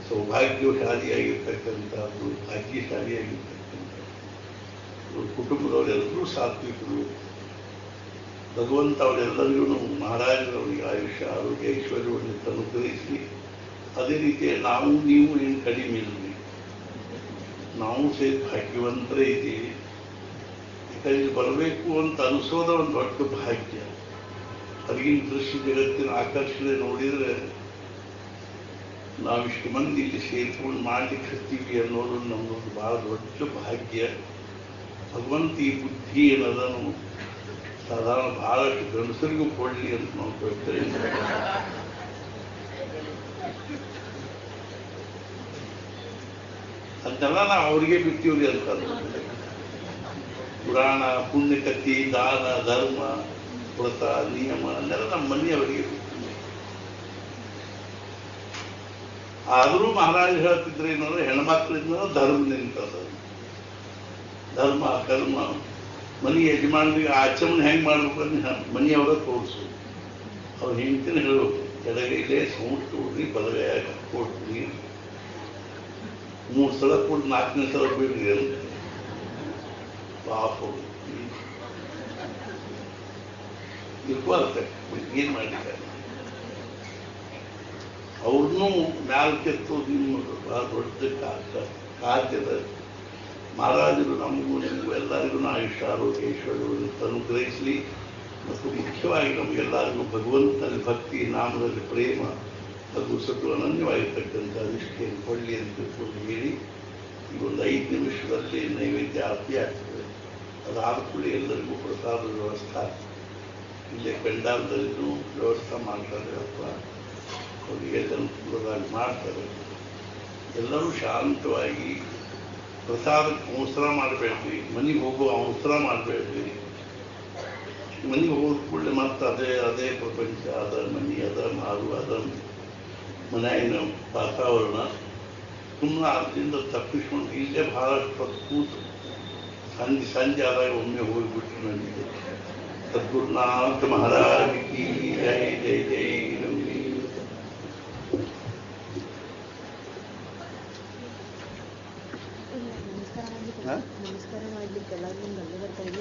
ಸೌಭಾಗ್ಯಶಾಲಿಯಾಗಿರ್ತಕ್ಕಂಥದ್ದು, ಭಾಗ್ಯಶಾಲಿಯಾಗಿರ್ತಕ್ಕಂಥದ್ದು. ಕುಟುಂಬದವರೆಲ್ಲರೂ ಸಾತ್ವಿಕರು. ಭಗವಂತ ಅವರೆಲ್ಲರಿಗೂ ಮಹಾರಾಜರವರಿಗೆ ಆಯುಷ್ಯ ಆರೋಗ್ಯ ಐಶ್ವರ್ಯವನ್ನು ಅನುಗ್ರಹಿಸಲಿ. ಅದೇ ರೀತಿ ನಾವು ನೀವು ಏನು ಕಡಿಮೆ ಇರಲಿ, ನಾವು ಸೇರಿ ಭಾಗ್ಯವಂತರೇ ಇದ್ದೀವಿ. ಯಾಕಂದ್ರೆ ಬರಬೇಕು ಅಂತ ಅನಿಸೋದ ಒಂದು ದೊಡ್ಡ ಭಾಗ್ಯ. ಹೊರಗಿನ ದೃಶ್ಯ ಜಗತ್ತಿನ ಆಕರ್ಷಣೆ ನೋಡಿದರೆ ನಾವಿಷ್ಟು ಮಂದಿ ಇಲ್ಲಿ ಸೇರ್ಕೊಂಡು ಮಾಡ್ಲಿಕ್ಕೆ ಹತ್ತೀವಿ ಅನ್ನೋದು ನಮ್ಮದೊಂದು ಬಹಳ ದೊಡ್ಡ ಭಾಗ್ಯ. ಭಗವಂತ ಈ ಬುದ್ಧಿ ಏನದನ್ನು ಸಾಧಾರಣ ಬಹಳಷ್ಟು ಗಂಡಸರಿಗೂ ಕೊಡಲಿ ಅಂತ ನಾವು ಕೇಳ್ತೇವೆ. ಅದನ್ನೆಲ್ಲ ನಾವು ಅವರಿಗೆ ಬಿಡ್ತೀವ್ರಿ ಅಂತ. ಪುರಾಣ, ಪುಣ್ಯಕಥೆ, ದಾನ, ಧರ್ಮ, ವ್ರತ, ನಿಯಮ ಅದನ್ನೆಲ್ಲ ನಮ್ಮ ಮನೆಯವರಿಗೆ ಬಿಡ್ತೀವಿ. ಆದರೂ ಮಹಾರಾಜ ಹೇಳ್ತಿದ್ರೆ ಏನಂದ್ರೆ ಹೆಣ್ಮಕ್ಳಿಂದ ಧರ್ಮ ನಿಂತದ. ಧರ್ಮ ಕರ್ಮ ಮನೆ ಯಜಮಾನಿಗೆ ಆಚರಣೆ ಹೆಂಗೆ ಮಾಡ್ಬೇಕು ಅಂತ ಮನೆಯವರ ತೋರಿಸು. ಅವ್ರು ಹೆಂಡ್ತಿನ ಹೇಳಬೇಕು, ಎಡಗೈಲೇ ಸೌಂಡ್ ತೋಡ್ರಿ, ಬಲಗೈ ಕೊಡ್ರಿ, 3 ಸಲ ಕೊಟ್ಟು 4ನೇ ಸಲ ಬಿಡ್ರಿ ಅಂತ. ಪಾಪ ಇರ್ಬಾರ್ದ, ಏನ್ ಮಾಡಿದ್ದಾರೆ ಅವ್ರನ್ನೂ ಮ್ಯಾಲ್ಕೆತ್ತೋದು ನಿಮ್ಮ ಬಹಳ ದೊಡ್ಡ ಕಾರ್ಯದ. ಮಹಾರಾಜರು ನಮಗೂ ನಿಮಗೂ ಎಲ್ಲರಿಗೂ ಆಯುಷ್ಯ ಆರೋಗ್ಯ ಐಶ್ವರ್ಯವನ್ನು ಅನುಗ್ರಹಿಸಲಿ. ಮತ್ತು ಮುಖ್ಯವಾಗಿ ನಮಗೆಲ್ಲರಿಗೂ ಭಗವಂತನ ಭಕ್ತಿ, ನಾಮದಲ್ಲಿ ಪ್ರೇಮ ಹಾಗೂ ಸತ್ತು ಅನನ್ಯವಾಗಿರ್ತಕ್ಕಂಥ ನಿಷ್ಠೆಯನ್ನು ಕೊಡಲಿ ಅಂತ ತಿಳ್ಕೊಂಡು ಹೇಳಿ ಈ ಒಂದು 5 ನಿಮಿಷದಲ್ಲಿ ನೈವೇದ್ಯ ಆರತಿ ಆಗ್ತದೆ. ಅದಾದ ಕೂಡ ಎಲ್ಲರಿಗೂ ಪ್ರಸಾದದ ವ್ಯವಸ್ಥೆ ಇಲ್ಲೇ ಪೆಂಡಾಲದಲ್ಲಿನೂ ವ್ಯವಸ್ಥೆ ಮಾಡ್ತಾರೆ ಅಥವಾ ಅವರಿಗೆ ಅನುಕೂಲವಾಗಿ ಮಾಡ್ತಾರೆ. ಎಲ್ಲರೂ ಶಾಂತವಾಗಿ ಪ್ರಸಾದಕ್ಕೆ ಅವಸರ ಮಾಡಬೇಡ್ರಿ, ಮನೆಗೆ ಹೋಗೋ ಅವಸರ ಮಾಡಬೇಡ್ರಿ. ಮನೆಗೆ ಹೋದ ಕೂಡಲೇ ಮತ್ತೆ ಅದೇ ಪ್ರಪಂಚ, ಅದ ಮನೆ, ಅದ ಮಾರು, ಅದ ಮನೆಯ ವಾತಾವರಣ. ಸುಮ್ಮನೆ ಅದರಿಂದ ತಪ್ಪಿಸ್ಕೊಂಡು ಇಲ್ಲೇ ಬಹಳಷ್ಟು ಕೂತು ಸಂಜೆ ಆದಾಗ ಒಮ್ಮೆ ಹೋಗಿಬಿಟ್ರು ನನಗೆ. ಸದ್ಗುರುನಾಥ ಮಹಾರಾಜ್ ಕಿ ಜೈ ಜೈ ಜೈ. ನಮಸ್ಕಾರ ಮಾಡ್ಲಿಕ್ಕೆ ಎಲ್ಲರೂ ಮುಂದೆ ಬರ್ತಾ ಇದೆ.